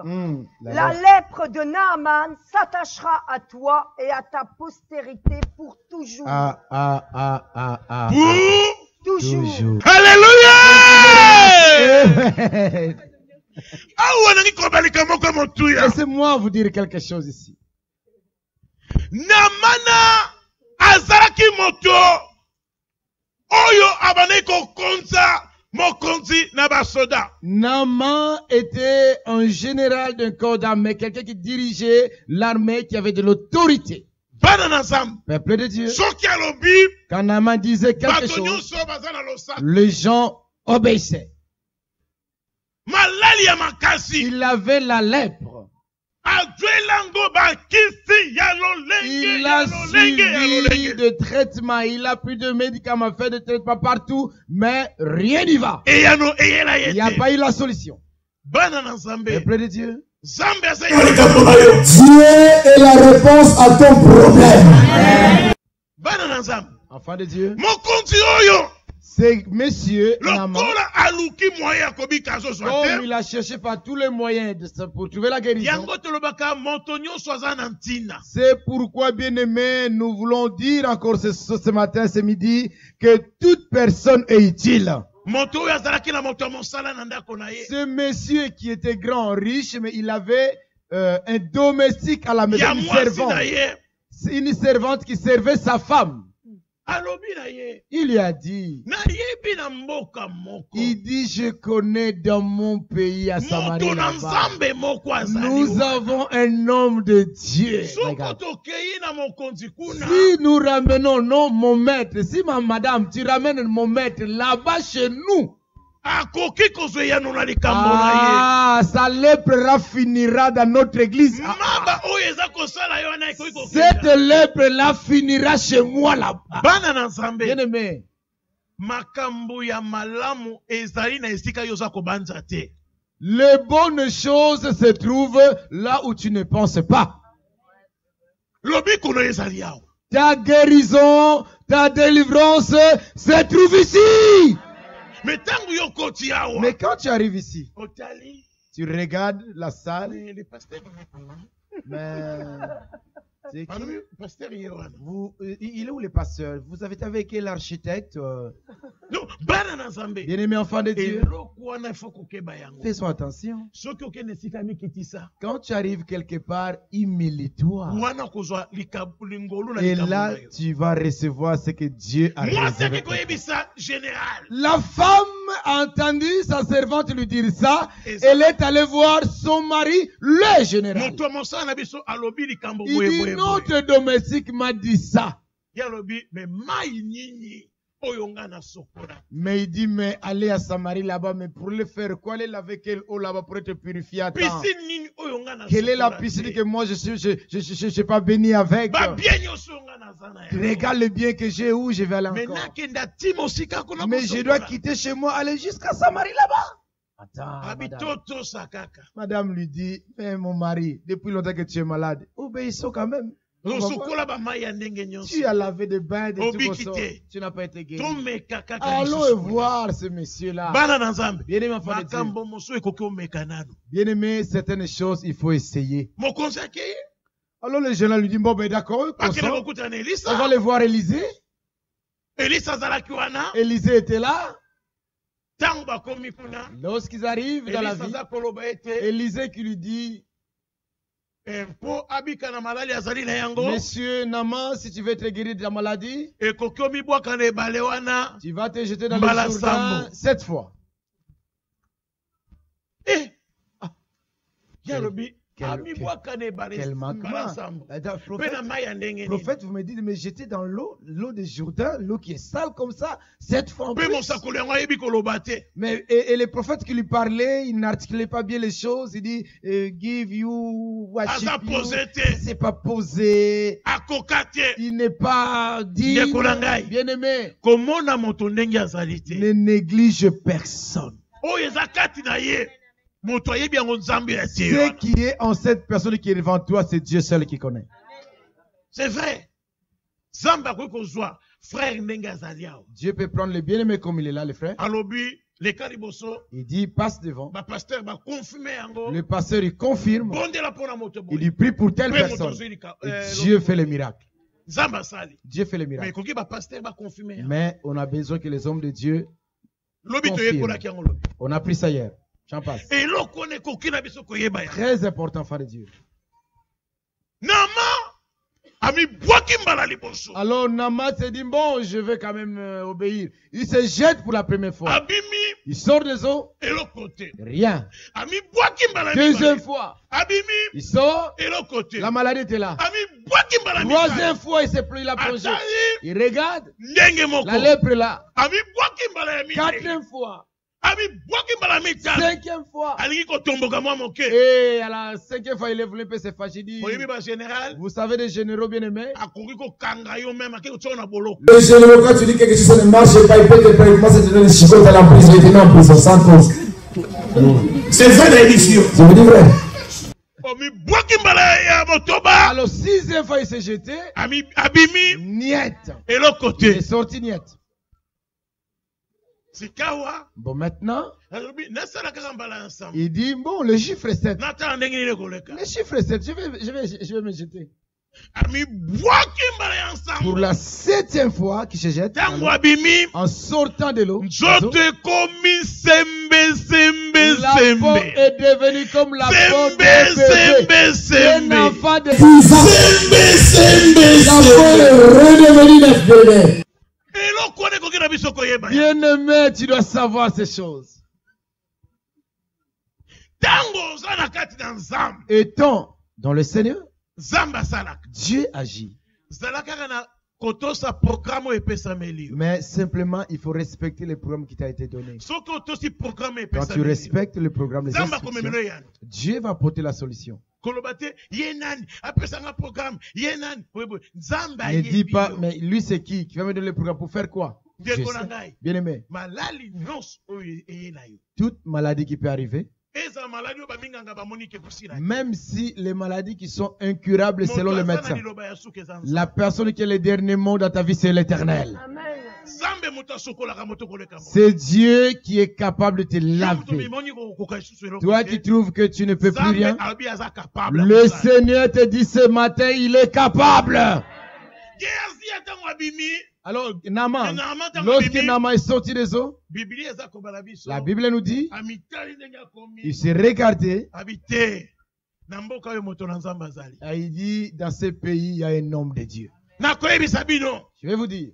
La lèpre de Naaman s'attachera à toi et à ta postérité pour toujours. Pour toujours. Alléluia! Laissez-moi vous dire quelque chose ici. Namana azaraki moto oyo abaneko konza mokonzi na basoda. Naaman était un général d'un corps d'armée, quelqu'un qui dirigeait l'armée, qui avait de l'autorité. Peuple de Dieu. Quand Naaman disait quelque chose, les gens obéissaient. Il avait la lèpre. Il a suivi de traitement, il a pris de médicaments, fait de traitements partout, mais rien n'y va. Il n'y a pas eu la solution. Peuple de Dieu. Dieu est la réponse à ton problème. Enfant de Dieu. Mokonzi c'est monsieur Naman. Comme il a cherché par tous les moyens pour trouver la guérison. C'est pourquoi, bien-aimé, nous voulons dire encore ce matin, ce midi, que toute personne est utile. Ce monsieur qui était grand, riche, mais il avait un domestique à la maison, une servante qui servait sa femme. Il lui a dit, il dit, je connais dans mon pays à Samarie là-bas, nous avons un homme de Dieu. Si nous ramenons, non, mon maître, si ma madame, tu ramènes mon maître là-bas chez nous, sa lèpre finira dans notre église. Cette lèpre-là finira chez moi là-bas. Bien aimé. Les bonnes choses se trouvent là où tu ne penses pas. Ta guérison, ta délivrance se trouve ici. Mais quand tu arrives ici, tu regardes la salle, mais c'est qui? Il est où le pasteur? Vous avez été avec l'architecte? Bien-aimé enfant de Dieu, fais attention. Quand tu arrives quelque part, humilie-toi. Et là, tu vas recevoir ce que Dieu a réservé. La femme a entendu sa servante lui dire ça. Elle est allée voir son mari, le général. Il dit, notre domestique m'a dit ça. Mais il dit, mais allez à Samarie là-bas, mais pour le faire quoi? Aller laver quelle eau là-bas pour être purifié à temps? Quelle est la piscine que moi je suis pas béni avec? Regarde le bien que j'ai, où je vais aller encore. Mais je dois quitter chez moi, aller jusqu'à Samarie là-bas. Attends, madame lui dit, mais mon mari, depuis longtemps que tu es malade, obéissons quand même. Tu as lavé des bains de tout ça. Tu n'as pas été guéri. Allons voir ce monsieur-là. Bien-aimé, enfant de Dieu. Bien-aimé, certaines choses, il faut essayer. Alors le jeune lui dit, bon ben d'accord, on va aller voir Élisée. Élisée était là. Lorsqu'ils arrivent dans la ville, Élisée qui lui dit, Monsieur Naman, si tu veux être guéri de la maladie, tu vas te jeter dans le Jourdain 7 fois. Quel manquement. Prophète, vous me dites, mais j'étais dans l'eau de Jourdain, l'eau qui est sale comme ça, 7 fois en plus. Mais, et le prophète qui lui parlait, il n'articulait pas bien les choses. Il dit, give you, worship you. C'est pas posé. Il n'est pas dit. Bien aimé. Ne néglige personne. Ce qui est en cette personne qui est devant toi, c'est Dieu seul qui connaît. C'est vrai. Dieu peut prendre le bien-aimé comme il est là, les frères. Il dit, passe devant. Le pasteur, il confirme. Il dit, prie pour telle personne. Et Dieu fait le miracle. Dieu fait le miracle. Mais on a besoin que les hommes de Dieu confirment. On a pris ça hier. J'en passe. Très important, frère de Dieu. Alors Naman s'est dit, bon, je vais quand même obéir. Il se jette pour la première fois. Il sort des eaux. Rien. Deuxième fois. Il sort. La maladie était là. Troisième fois, il a plongé. Il regarde. La lèpre est là. Quatrième fois. Cinquième fois. Et à la cinquième fois, il est venu un peu se fâcher. Vous savez des généraux bien aimés? Le général, quand tu dis quelque chose ne marche pas, il peut te commencer à te donner des chicots à la prison. Il est en prison sans cause. C'est vrai l'émission. Je vous dis vrai. Alors, 6e fois, il s'est jeté. Niet. Il est sorti niet. Bon, maintenant, il dit, bon, le chiffre est 7. Le chiffre est 7, je vais me jeter. Pour la 7e fois qu'il se jette, en sortant de l'eau, la peau est devenue comme la peau de bébé. Un enfant de la peau est redevenue neuf bébé. Bien-aimé, tu dois savoir ces choses. Étant dans le Seigneur, Dieu agit. Mais simplement, il faut respecter le programme qui t'a été donné. Quand tu respectes le programme, les instructions, Dieu va apporter la solution. Ne dis pas, mais lui c'est qui va me donner le programme pour faire quoi? Bien aimé. Toute maladie qui peut arriver, même si les maladies qui sont incurables selon le médecin, la personne qui est le dernier mot dans ta vie, c'est l'Éternel. C'est Dieu qui est capable de te laver. Toi qui trouves que tu ne peux plus rien, le Seigneur te dit ce matin, il est capable. Alors, Naaman, lorsque Naaman est sorti des eaux, la Bible nous dit, il s'est regardé, et il dit, dans ce pays, il y a un homme de Dieu. Je vais vous dire,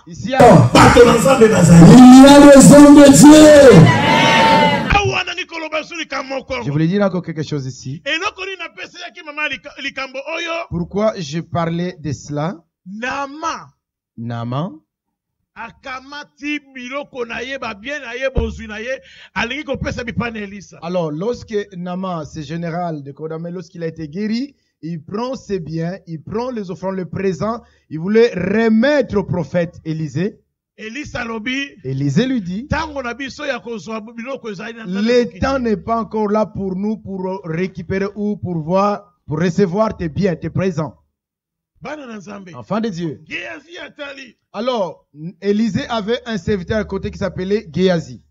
ici, il y a des hommes de Dieu. Je voulais dire encore quelque chose ici. Pourquoi je parlais de cela? Naaman alors lorsque Naaman, c'est général de Kodame, lorsqu'il a été guéri, il prend ses biens, il prend les offrandes, le présent, il voulait remettre au prophète Élisée. Élisée lui dit, le temps n'est pas encore là pour nous pour récupérer ou pour recevoir tes biens, tes présents. Enfant de Dieu. Alors, Élisée avait un serviteur à côté qui s'appelait Géasi.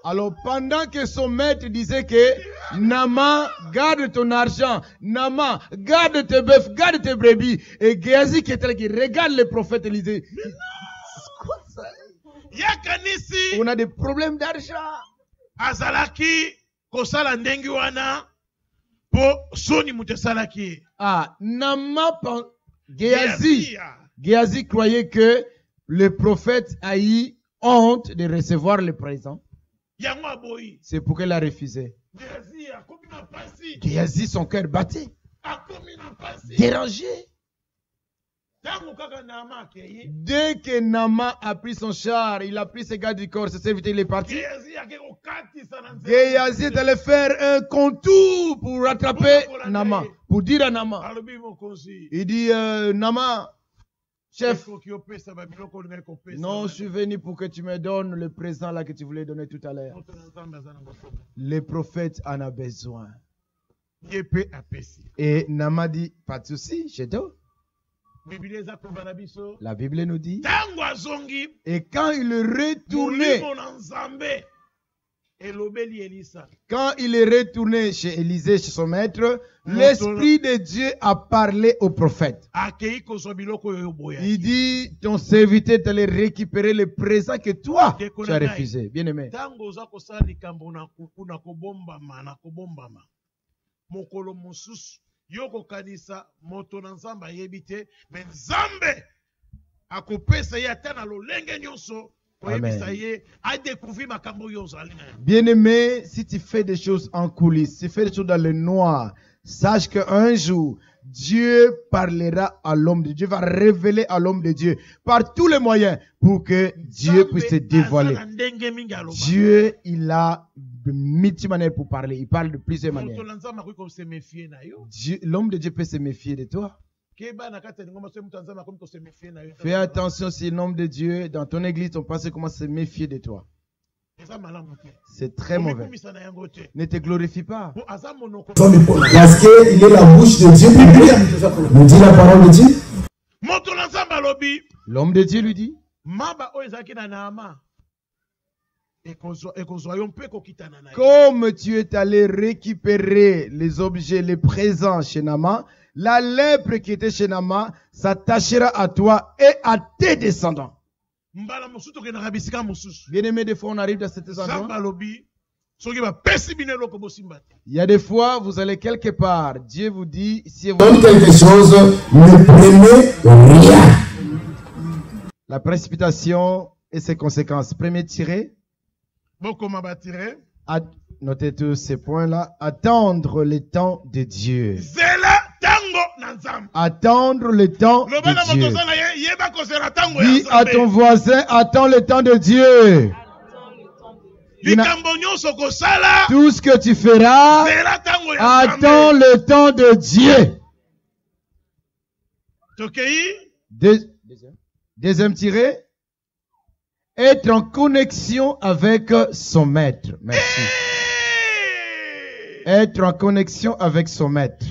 Alors, pendant que son maître disait que Naaman, garde ton argent, Naaman, garde tes bœufs, garde tes brebis, et Géasi qui était là, qui regarde le prophète Élisée. On a des problèmes d'argent. Ah, Naaman, Géasi croyait que le prophète a eu honte de recevoir le présent. C'est pourquoi il a refusé. Géasi, son cœur battait, dérangé. Dès que Naaman a pris son char, il a pris ses gardes du corps, ses serviteurs, il est parti. Géasi est allé faire un contour pour rattraper Naaman, pour dire à Naaman. Il dit, Naaman, chef, non, je suis venu pour que tu me donnes le présent là que tu voulais donner tout à l'heure. Le prophète en a besoin. Et Naaman dit, pas de souci, je donne. La Bible nous dit, et quand il est retourné, quand il est retourné chez Élisée, chez son maître, l'Esprit de Dieu a parlé au prophète. Il dit, ton serviteur t'allait récupérer le présent que toi, tu as refusé. Bien aimé. Yoko kanisa moto na nzamba yebite mais nzambe akopesa ye atana lolenge nyonso koyebisa ye a découvrir makambo yo zali. Bien-aimé, si tu fais des choses en coulisses, si tu fais des choses dans le noir, sache qu'un jour Dieu parlera à l'homme de Dieu, va révéler à l'homme de Dieu par tous les moyens pour que Dieu puisse se dévoiler. Dieu, il a de multiples manières pour parler. Il parle de plusieurs manières. L'homme de Dieu peut se méfier de toi. Fais attention si l'homme de Dieu, dans ton église, on pense comment se méfier de toi. C'est très mauvais. Ne te glorifie pas. Parce qu'il est la bouche de Dieu. Nous dit la parole de Dieu. L'homme de Dieu lui dit. Comme tu es allé récupérer les objets, les présents chez Naaman, la lèpre qui était chez Naaman s'attachera à toi et à tes descendants. Bien-aimé, des fois on arrive dans cet endroit. Il y a des fois, vous allez quelque part. Dieu vous dit, si vous donne quelque chose, ne prenez rien. La précipitation et ses conséquences. Premier tiré. Notez tous ces points-là. Attendre le temps de Dieu. Attendre le temps de Dieu. Dis à ton voisin, attends le temps de Dieu. Tout ce que tu feras, attends le temps de Dieu. Deuxième tiré. Être en connexion avec son maître. Merci. Être en connexion avec son maître.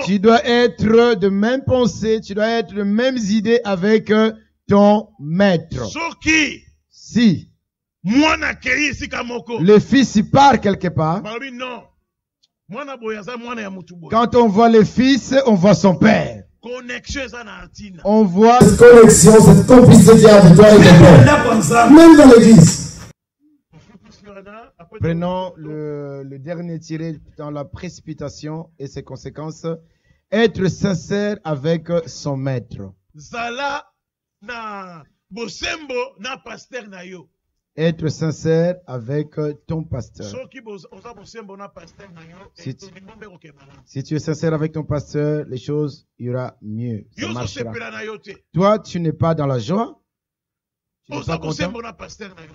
Tu dois être de même pensée, tu dois être de mêmes idées avec ton maître. Si le fils il part quelque part, quand on voit le fils, on voit son père. On voit cette connexion, cette complicité avec toi et ton père. Même dans l'église. Prenons le dernier tiré dans la précipitation et ses conséquences. Être sincère avec son maître. Être sincère avec ton pasteur. Si tu es sincère avec ton pasteur, les choses ira mieux. Ça marchera. Toi, tu n'es pas dans la joie. Tu n'es pas content.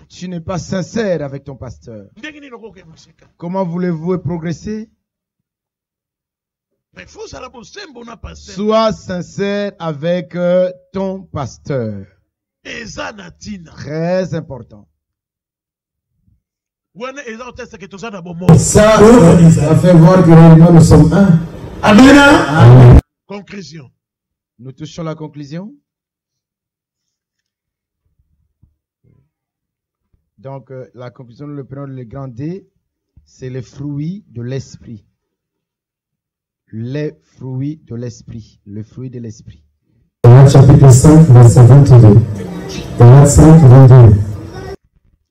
Tu n'es pas sincère avec ton pasteur. Comment voulez-vous progresser? Sois sincère avec ton pasteur. Très important. Ça fait voir que réellement nous sommes un. Amen. Conclusion. Nous touchons la conclusion. Donc, la conclusion, nous le prenons le grand D, c'est les fruits de l'esprit. Les fruits de l'esprit. Le fruit de l'esprit. Galates chapitre 5, verset 22. Galates 5, 22.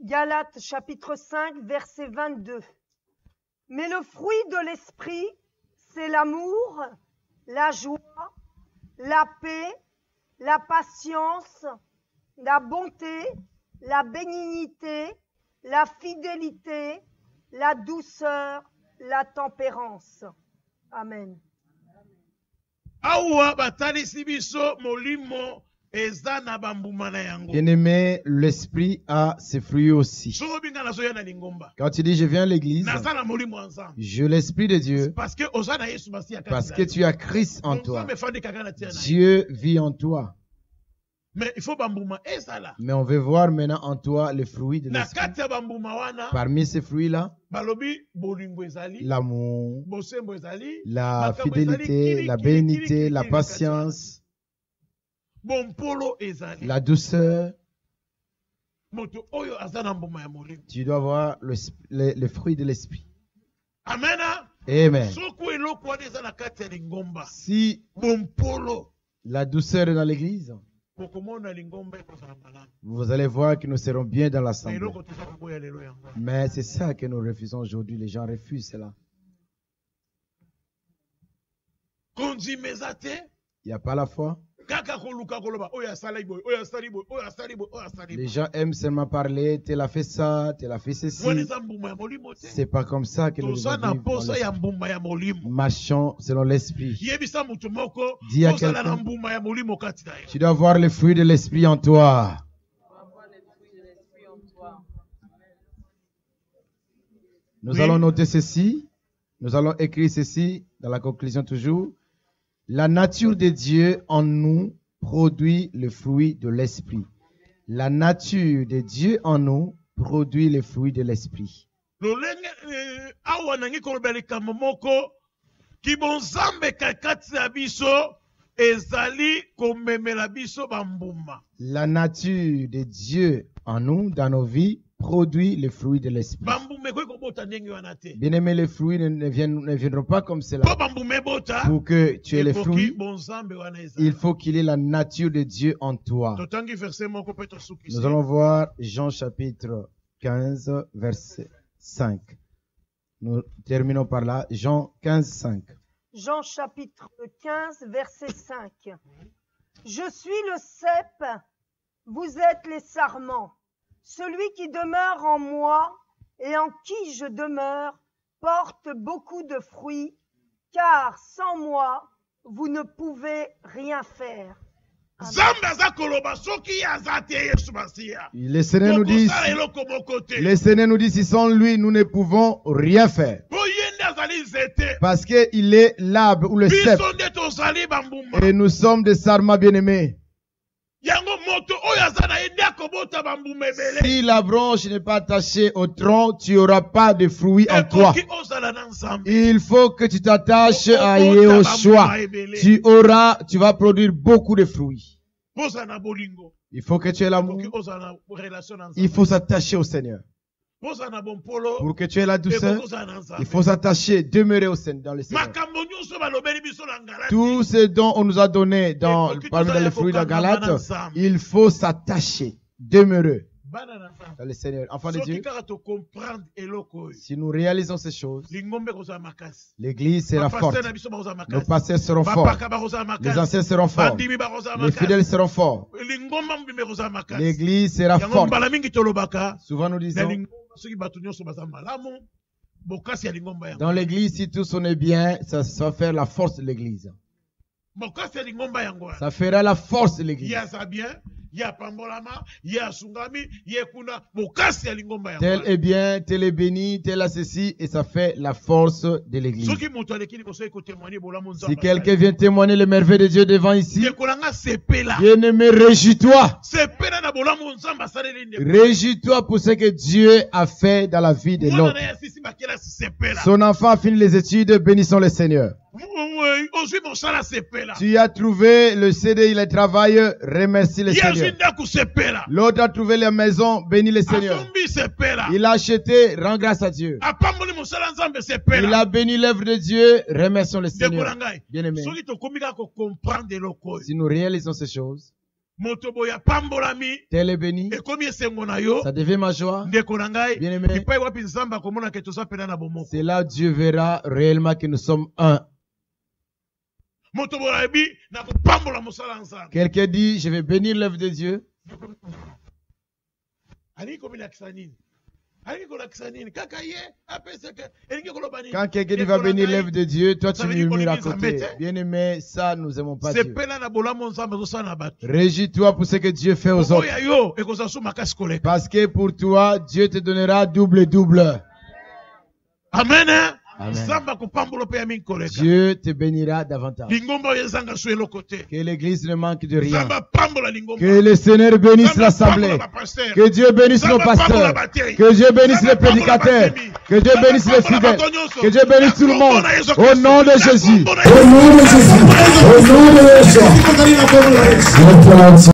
Galates chapitre 5, verset 22. Mais le fruit de l'esprit, c'est l'amour, la joie, la paix, la patience, la bonté, la bénignité, la fidélité, la douceur, la tempérance. Amen. Bien-aimé, l'esprit a ses fruits aussi. Quand tu dis je viens à l'église, je l'esprit de Dieu, parce que tu as Christ en toi. Dieu vit en toi. Mais on veut voir maintenant en toi les fruits de l'esprit. Parmi ces fruits-là, l'amour, la fidélité, la bénignité, la patience, la douceur. Tu dois avoir les fruits de l'esprit. Amen. Amen. Si la douceur est dans l'église, vous allez voir que nous serons bien dans l'assemblée. Mais c'est ça que nous refusons aujourd'hui. Les gens refusent cela. Il n'y a pas la foi. Les gens aiment seulement parler. Tel a fait ça, tel a fait ceci. C'est pas comme ça que nous devons vivre. Marchons selon l'esprit. Dis à quelqu'un, tu dois voir les fruits de l'esprit en toi. Nous allons noter ceci. Nous allons écrire ceci dans la conclusion toujours. La nature de Dieu en nous produit le fruit de l'esprit. La nature de Dieu en nous produit les fruits de l'esprit. La nature de Dieu en nous, dans nos vies, produit les fruits de l'esprit. Bien aimé, les fruits ne viendront pas comme cela. Pour que tu aies les fruits, il faut qu'il y ait la nature de Dieu en toi. Nous allons voir Jean chapitre 15, verset 5. Nous terminons par là. Jean 15, 5. Jean chapitre 15, verset 5. Je suis le cep, vous êtes les sarments. Celui qui demeure en moi et en qui je demeure porte beaucoup de fruits, car sans moi, vous ne pouvez rien faire. Le Seigneur nous dit, si sans lui, nous ne pouvons rien faire. Parce qu'il est l'arbre ou le cep. Et nous sommes des sarments bien-aimés. Si la branche n'est pas attachée au tronc, tu n'auras pas de fruits en toi. Il faut que tu t'attaches à Yeshua. Tu vas produire beaucoup de fruits. Il faut que tu aies l'amour. Il faut s'attacher au Seigneur. Pour que tu aies la douceur, il faut s'attacher, demeurer au Seigneur, dans le Seigneur. Tout ce dont on nous a donné parmi les fruits de la Galate, il faut s'attacher, demeurer dans le Seigneur. Enfants de Dieu, si nous réalisons ces choses, l'Église sera forte. Nos pasteurs seront forts. Les anciens seront forts. Les fidèles seront forts. L'Église sera forte. Souvent nous disons, dans l'église, si tout sonne bien, ça va faire la force de l'église. Ça fera la force de l'église. Tel est bien, tel est béni, tel a ceci, et ça fait la force de l'église. Si quelqu'un vient témoigner les merveilles de Dieu devant ici, bien-aimé, réjouis-toi. Réjouis-toi pour ce que Dieu a fait dans la vie de l'autre. Son enfant a fini les études, bénissons le Seigneur. Tu as trouvé le CDI, le travail, remercie le Seigneur. L'autre a trouvé la maison, bénis le Seigneur. Il a acheté, rends grâce à Dieu. Il a béni l'œuvre de Dieu, remercions le Seigneur. Bien-aimé, si nous réalisons ces choses, tel est béni, ça devient ma joie. Bien-aimé, c'est là où Dieu verra réellement que nous sommes un. Quelqu'un dit, je vais bénir l'œuvre de Dieu. Quand quelqu'un dit va bénir l'œuvre de Dieu, toi tu murmures à côté. Bien aimé, ça nous aimons pas Dieu. Régis-toi pour ce que Dieu fait aux autres. Parce que pour toi, Dieu te donnera double. Amen. Amen. Dieu te bénira davantage. Que l'église ne manque de rien. Que le Seigneur bénisse l'assemblée. Que Dieu bénisse nos pasteurs. Que Dieu bénisse les prédicateurs. Que Dieu bénisse les fidèles. Que Dieu bénisse tout le monde. Au nom de Jésus. Au nom de Jésus. Au nom de Jésus.